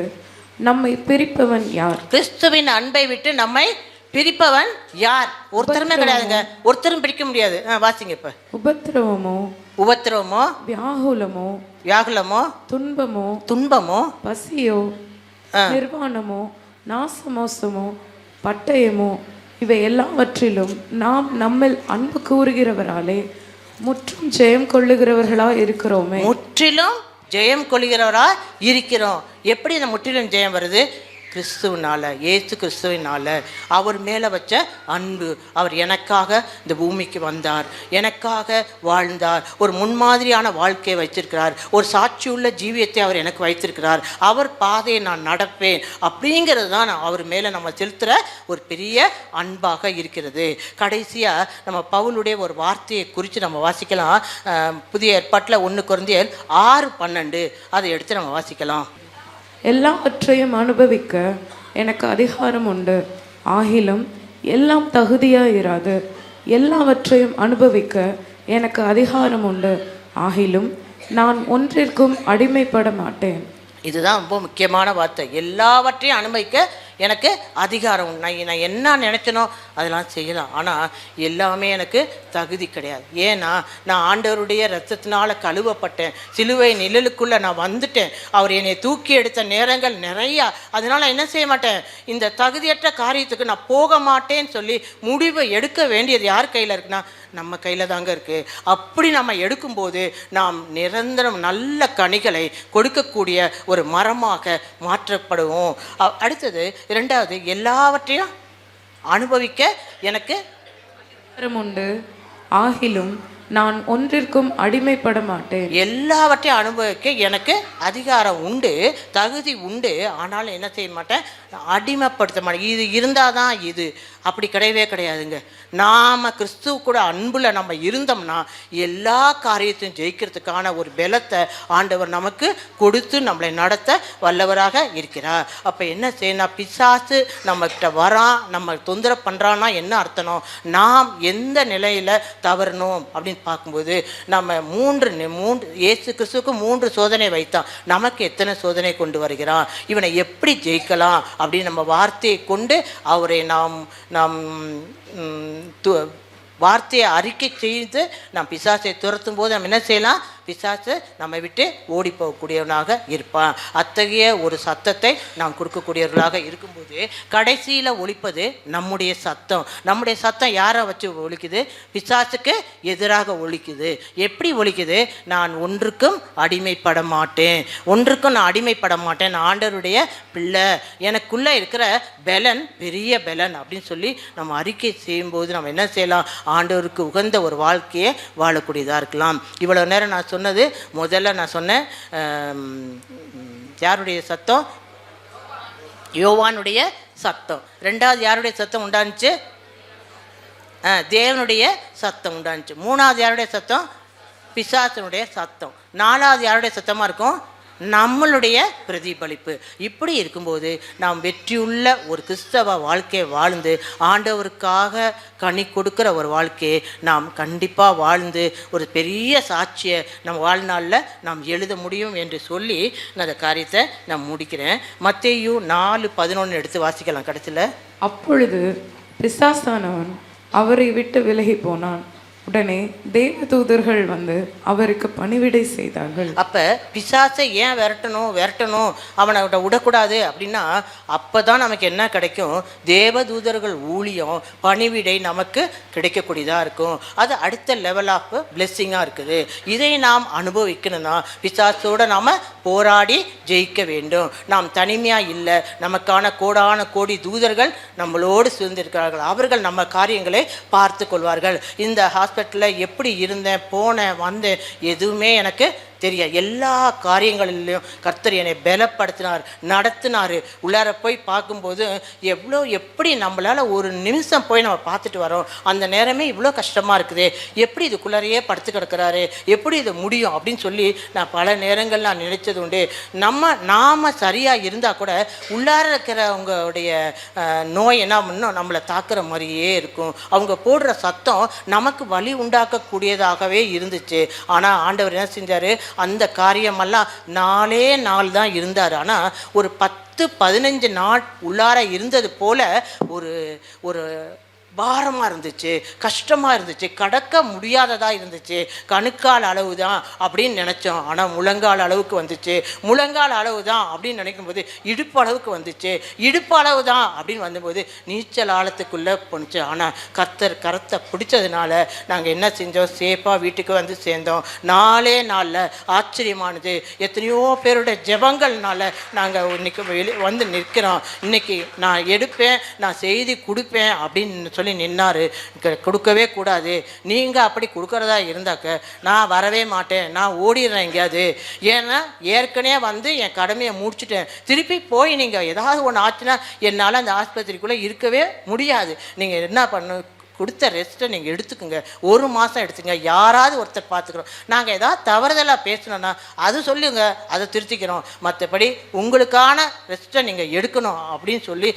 நம்மை பிரிப்பவன் யார்? கிறிஸ்துவின் அன்பை விட்டு நம்மை பிரிப்பவன் யார்? ஒருத்தருமே கிடையாதுங்க, ஒருத்தரும் பிரிக்க முடியாது. வாசிங்க இப்ப. உபத்திரவமோ வியாகுலமோ துன்பமோ பசியோ நிர்வாணமோ நாசமோசமோ பட்டயமோ இவை எல்லாவற்றிலும் நாம் நம்மில் அன்பு கூறுகிறவராலே முற்றும் ஜெயம் கொள்ளுகிறவர்களா இருக்கிறோமே. முற்றிலும் ஜெயம் கொள்கிறவரா இருக்கிறோம். எப்படி இந்த முற்றிலும் ஜெயம் வருது? கிறிஸ்துவனால, இயேசு கிறிஸ்துவினால, அவர் மேலே வச்ச அன்பு. அவர் எனக்காக இந்த பூமிக்கு வந்தார், எனக்காக வாழ்ந்தார், ஒரு முன்மாதிரியான வாழ்க்கையை வைத்திருக்கிறார், ஒரு சாட்சியுள்ள ஜீவியத்தை அவர் எனக்கு வைத்திருக்கிறார், அவர் பாதையை நான் நடப்பேன் அப்படிங்கிறது தான் அவர் மேலே நம்ம செலுத்துகிற ஒரு பெரிய அன்பாக இருக்கிறது. கடைசியாக நம்ம பவுலுடைய ஒரு வார்த்தையை குறித்து நம்ம வாசிக்கலாம். புதிய ஏற்பாட்டில் 1 கொரிந்தியர் 6:12 அதை எடுத்து நம்ம வாசிக்கலாம். எல்லாவற்றையும் அனுபவிக்க எனக்கு அதிகாரம் உண்டு, ஆகிலும் எல்லாம் தகுதியாயிராது. எல்லாவற்றையும் அனுபவிக்க எனக்கு அதிகாரம் உண்டு, ஆகிலும் நான் ஒன்றிற்கும் அடிமைப்பட மாட்டேன். இதுதான் ரொம்ப முக்கியமான வார்த்தை. எல்லாவற்றையும் அனுபவிக்க எனக்கு அதிகாரம். நான் என்ன நினைச்சனோ அதெல்லாம் செய்யலாம், ஆனால் எல்லாமே எனக்கு தகுதி கிடையாது. ஏன்னா நான் ஆண்டவருடைய இரத்தத்தினால கழுவப்பட்டேன், சிலுவை நிழலுக்குள்ளே நான் வந்துட்டேன், அவர் என்னை தூக்கி எடுத்த நேரங்கள் நிறையா. அதனால் என்ன செய்ய மாட்டேன், இந்த தகுதியற்ற காரியத்துக்கு நான் போக மாட்டேன்னு சொல்லி முடிவை எடுக்க வேண்டியது யார் கையில் இருக்குன்னா நம்ம கையில் தாங்க இருக்குது. அப்படி நம்ம எடுக்கும்போது நாம் நிரந்தரம் நல்ல கனிகளை கொடுக்கக்கூடிய ஒரு மரமாக மாற்றப்படுவோம். அடுத்தது 2வது, எல்லாவற்றையும் அனுபவிக்க எனக்கு உண்டு, ஆகிலும் நான் ஒன்றிற்கும் அடிமைப்பட மாட்டேன். எல்லாவற்றையும் அனுபவிக்க எனக்கு அதிகாரம் உண்டு, தகுதி உண்டு. ஆனாலும் என்ன செய்ய மாட்டேன், அடிமைப்படுத்த மாட்டேன். இது இருந்தால் தான் இது, அப்படி கிடையவே கிடையாதுங்க. நாம் கிறிஸ்துவ கூட அன்பில் நம்ம இருந்தோம்னா எல்லா காரியத்தையும் ஜெயிக்கிறதுக்கான ஒரு பலத்தை ஆண்டவர் நமக்கு கொடுத்து நம்மளை நடத்த வல்லவராக இருக்கிறார். அப்போ என்ன செய்யணும், பிசாசு நம்மகிட்ட வரான், நம்ம தொந்தரவு பண்ணுறான்னா என்ன அர்த்தம், நாம் எந்த நிலையில் தவறணும் அப்படின்னு பார்க்கும்போது நம்ம மூன்று இயேசு கிறிஸ்துவுக்கு 3 சோதனை வைத்தான், நமக்கு எத்தனை சோதனை கொண்டு வருகிறான், இவனை எப்படி ஜெயிக்கலாம் அப்படின்னு நம்ம வார்த்தையை கொண்டு அவரை நாம் வார்த்தையை அறிக்கை செய்து நாம் பிசாசை துரத்தும் போது நம்ம என்ன செய்யலாம், பிசாசு நம்மை விட்டு ஓடி போகக்கூடியவனாக இருப்பான். அத்தகைய ஒரு சத்தத்தை நாம் கொடுக்கக்கூடியவர்களாக இருக்கும்போது கடைசியில் ஒலிப்பது நம்முடைய சத்தம். நம்முடைய சத்தம் யாரை வச்சு ஒலிக்குது, பிசாசுக்கு எதிராக ஒலிக்குது. எப்படி ஒலிக்குது, நான் ஒன்றுக்கும் அடிமைப்பட மாட்டேன், ஒன்றுக்கும் நான் அடிமைப்பட மாட்டேன், நான் ஆண்டவருடைய பிள்ளை, எனக்குள்ளே இருக்கிற பலன் பெரிய பலன் அப்படின்னு சொல்லி நம்ம அறிக்கை செய்யும்போது நம்ம என்ன செய்யலாம், ஆண்டவருக்கு உகந்த ஒரு வாழ்க்கையை வாழக்கூடியதாக இருக்கலாம். இவ்வளோ நேரம் நான் சொன்னது, முதல்ல நான் சொன்னேன் யாருடைய சத்தம், யோவானுடைய சத்தம். ரெண்டாவது யாருடைய சத்தம் உண்டானுச்சு, தேவனுடைய சத்தம் உண்டானுச்சு. மூணாவது யாருடைய சத்தம், பிசாசனுடைய சத்தம். நாலாவது யாருடைய சத்தமாக இருக்கும், நம்மளுடைய பிரதிபலிப்பு. இப்படி இருக்கும்போது நாம் வெற்றியுள்ள ஒரு கிறிஸ்தவ வாழ்க்கையை வாழ்ந்து ஆண்டவருக்காக கனி கொடுக்குற ஒரு வாழ்க்கையை நாம் கண்டிப்பாக வாழ்ந்து ஒரு பெரிய சாட்சியை நம்ம வாழ்நாளில் நாம் எழுத முடியும் என்று சொல்லி நான் அந்த காரியத்தை நான் முடிக்கிறேன். மத்தேயு 4:11 எடுத்து வாசிக்கலாம் கடைசியில். அப்பொழுது பிசாசானவன் அவரை விட்டு விலகி போனான். உடனே தேவதூதர்கள் வந்து அவருக்கு பணிவிடை செய்தார்கள். அப்போ பிசாசை ஏன் விரட்டணும் அவனை விடக்கூடாது அப்படின்னா அப்போ தான் நமக்கு என்ன கிடைக்கும், தேவதூதர்கள் ஊழியம் பணிவிடை நமக்கு கிடைக்கக்கூடியதாக இருக்கும். அது அடுத்த லெவல் ஆஃப் பிளெஸ்ஸிங்காக இருக்குது. இதை நாம் அனுபவிக்கணும்னா பிசாசோடு நாம் போராடி ஜெயிக்க வேண்டும். நாம் தனிமையாக இல்லை, நமக்கான கோடான கோடி தூதர்கள் நம்மளோடு சேர்ந்திருக்கிறார்கள். அவர்கள் நம்ம காரியங்களை பார்த்து கொள்வார்கள். இந்த ஹாஸ்பிட்டலில் எப்படி இருந்தேன், போனேன், வந்தேன், எதுவுமே எனக்கு தெரியாது. எல்லா காரியங்களிலையும் கர்த்தர் என்னை பலப்படுத்தினார், நடத்தினார். உள்ளார போய் பார்க்கும்போது எப்படி நம்மளால் ஒரு நிமிஷம் போய் நம்ம பார்த்துட்டு வரோம், அந்த நேரமே இவ்வளோ கஷ்டமாக இருக்குது, எப்படி இதுக்குள்ளாரையே படுத்து கிடக்கிறாரு, எப்படி இது முடியும் அப்படின்னு சொல்லி நான் பல நேரங்கள் நான் நினைச்சது உண்டு. நாம் சரியாக இருந்தால் கூட உள்ளார இருக்கிறவங்களுடைய நோய் என்ன பண்ணும், நம்மளை தாக்குற மாதிரியே இருக்கும். அவங்க போடுற சத்தம் நமக்கு வலி உண்டாக்கக்கூடியதாகவே இருந்துச்சு. ஆனால் ஆண்டவர் என்ன செஞ்சார், அந்த காரியமெல்லாம் 4 நாள் தான் இருந்தார். ஆனால் ஒரு 10-15 நாள் உள்ளார இருந்தது போல ஒரு பாரமாக இருந்துச்சு, கஷ்டமாக இருந்துச்சு, கடக்க முடியாததாக இருந்துச்சு. கணுக்கால் அளவு தான் அப்படின்னு நினச்சோம், ஆனால் முழங்கால் அளவுக்கு வந்துச்சு. முழங்கால் அளவு தான் அப்படின்னு நினைக்கும்போது இடுப்பு அளவுக்கு வந்துச்சு. இடுப்பு அளவு தான் அப்படின்னு வந்தபோது நீச்சல் ஆழத்துக்குள்ளே போணுச்சு. ஆனால் கர்த்தர் கரத்தை பிடிச்சதுனால நாங்கள் என்ன செஞ்சோம், சேஃபாக வீட்டுக்கு வந்து சேர்ந்தோம். 4 நாளில் ஆச்சரியமானது, எத்தனையோ பேருடைய ஜெபங்கள்னால நாங்கள் இன்னைக்கு வந்து நிற்கிறோம். இன்னைக்கு நான் எடுப்பேன், நான் செய்தி கொடுப்பேன் அப்படின்னு சொல்லி நின்னாரு. கொடுக்கவே கூடாது, நீங்கள் அப்படி கொடுக்கறதா இருந்தாக்க நான் வரவே மாட்டேன், நான் ஓடிடுறேன் எங்கேயாவது. ஏன்னா ஏற்கனவே வந்து என் கடமையை முடிச்சுட்டேன். திருப்பி போய் நீங்கள் ஏதாவது ஒன்று ஆச்சுன்னா என்னால் அந்த ஆஸ்பத்திரிக்குள்ளே இருக்கவே முடியாது. நீங்கள் என்ன கொடுத்த ரெஸ்ட்டை நீங்கள் எடுத்துக்கோங்க, 1 மாதம் எடுத்துங்க, யாராவது ஒருத்தர் பார்த்துக்கிறோம். நாங்கள் ஏதாவது தவறுதலாக பேசணுன்னா அது சொல்லுங்கள், அதை திருத்திக்கிறோம். மற்றபடி உங்களுக்கான ரெஸ்ட்டை நீங்கள் எடுக்கணும் அப்படின்னு சொல்லி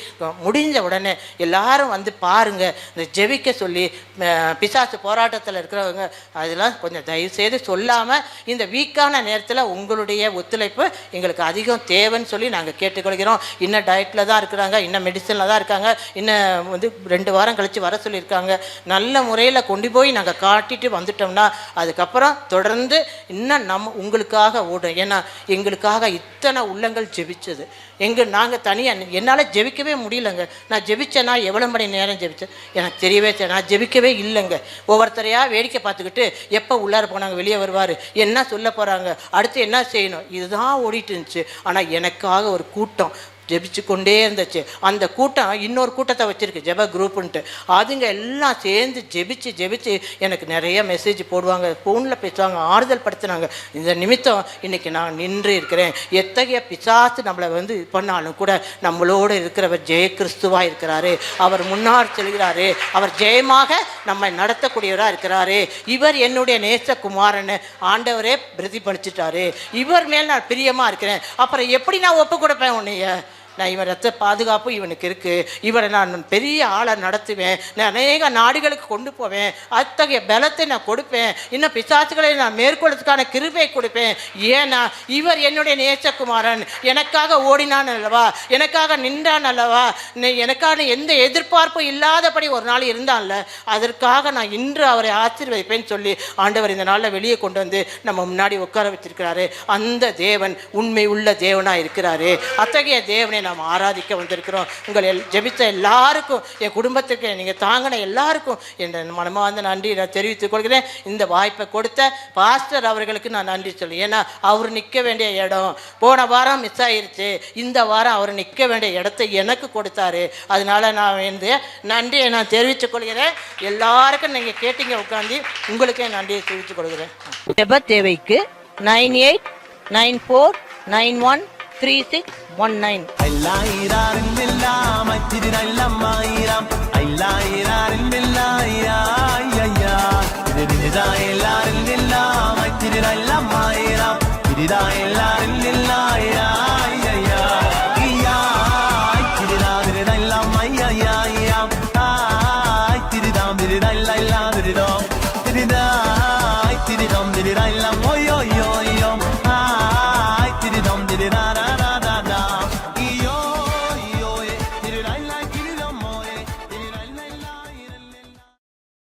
முடிஞ்ச உடனே எல்லாரும் வந்து பாருங்கள், இந்த ஜெபிக்க சொல்லி பிசாசு போராட்டத்தில் இருக்கிறவங்க அதெல்லாம் கொஞ்சம் தயவுசெய்து சொல்லாமல் இந்த வீக்கான நேரத்தில் உங்களுடைய ஒத்துழைப்பு எங்களுக்கு அதிகம் தேவைன்னு சொல்லி நாங்கள் கேட்டுக்கொள்கிறோம். இன்னும் டயட்டில் தான் இருக்கிறாங்க, இன்னும் மெடிசனில் தான் இருக்காங்க, இன்னும் வந்து 2 வாரம் கழித்து வர சொல்லியிருக்காங்க. நல்ல முறையில் கொண்டு போய் நாங்கள் காட்டிட்டு வந்துட்டோம்னா அதுக்கப்புறம் தொடர்ந்து இன்னும் உங்களுக்காக ஓடும். ஏன்னா எங்களுக்காக இத்தனை உள்ளங்கள் ஜெபிச்சது. நாங்கள் தனியாக என்னால் ஜெபிக்கவே முடியலைங்க. நான் ஜெபிச்சேன்னா எவ்வளோ மணி நேரம் ஜெபிச்சேன் எனக்கு தெரியவே தெரியும். நான் ஜெபிக்கவே இல்லைங்க. ஒவ்வொருத்தரையாக வேடிக்கை பார்த்துக்கிட்டு எப்போ உள்ளார போனாங்க, வெளியே வருவார், என்ன சொல்ல போகிறாங்க, அடுத்து என்ன செய்யணும், இதுதான் ஓடிட்டு இருந்துச்சு. ஆனால் எனக்காக ஒரு கூட்டம் ஜெபிச்சு கொண்டே இருந்துச்சு. அந்த கூட்டம் இன்னொரு கூட்டத்தை வச்சுருக்கு, ஜெப குரூப்புன்ட்டு. அதுங்க எல்லாம் சேர்ந்து ஜெபிச்சு எனக்கு நிறைய மெசேஜ் போடுவாங்க, ஃபோனில் பேசுவாங்க, ஆறுதல் படுத்தினாங்க. இந்த நிமித்தம் இன்றைக்கி நான் நின்று இருக்கிறேன். எத்தகைய பிசாசு நம்மளை இது பண்ணாலும் கூட நம்மளோடு இருக்கிறவர் ஜெய கிறிஸ்துவாக இருக்கிறாரு. அவர் முன்னாடி செல்கிறாரு. அவர் ஜெயமாக நம்மை நடத்தக்கூடியவராக இருக்கிறாரு. இவர் என்னுடைய நேசகுமாரன்னு ஆண்டவரே பிரதிபலிச்சிட்டாரு. இவர் மேல் நான் பிரியமாக இருக்கிறேன். அப்புறம் எப்படி நான் ஒப்பு கொடுப்பேன் உன்னைய? நான் இவன் ரத்த பாதுகாப்பு இவனுக்கு இருக்குது. இவரை நான் பெரிய ஆளை நடத்துவேன். நான் அநேக நாடுகளுக்கு கொண்டு போவேன். அத்தகைய பலத்தை நான் கொடுப்பேன். இன்னும் பிசாசுகளை நான் மேற்கொள்றதுக்கான கிருபை கொடுப்பேன். ஏன்னா இவர் என்னுடைய நேசகுமாரன். எனக்காக ஓடினான் அல்லவா, எனக்காக நின்றான் அல்லவா, எனக்கான எந்த எதிர்பார்ப்பும் இல்லாதபடி ஒரு நாள் இருந்தான்ல, அதற்காக நான் இன்று அவரை ஆசீர்வதிப்பேன்னு சொல்லி ஆண்டவர் இந்த நாளில் வெளியே கொண்டு வந்து நம்ம முன்னாடி உட்கார வச்சிருக்கிறாரு. அந்த தேவன் உண்மை உள்ள தேவனாக இருக்கிறாரு. அத்தகைய தேவனை நாம் ஆராதிக்க வந்திருக்கிறோம். உங்கள் ஜெபித்த எல்லாருக்கும், என் குடும்பத்திற்கு நீங்கள் தாங்கின எல்லாருக்கும் என் மனமார்ந்த நன்றி நான் தெரிவித்துக் கொள்கிறேன். இந்த வாய்ப்பை கொடுத்த பாஸ்டர் அவர்களுக்கு நான் நன்றி சொல்லுவேன். ஏன்னா அவர் நிற்க வேண்டிய இடம் போன வாரம் மிஸ் ஆயிருச்சு. இந்த வாரம் அவர் நிற்க வேண்டிய இடத்தை எனக்கு கொடுத்தாரு. அதனால நான் நன்றியை நான் தெரிவித்துக் கொள்கிறேன். எல்லாருக்கும் நீங்கள் கேட்டீங்க உட்காந்து, உங்களுக்கே நன்றியை தெரிவித்துக் கொள்கிறேன். ஜெப தேவைக்கு 9894913619. Ay,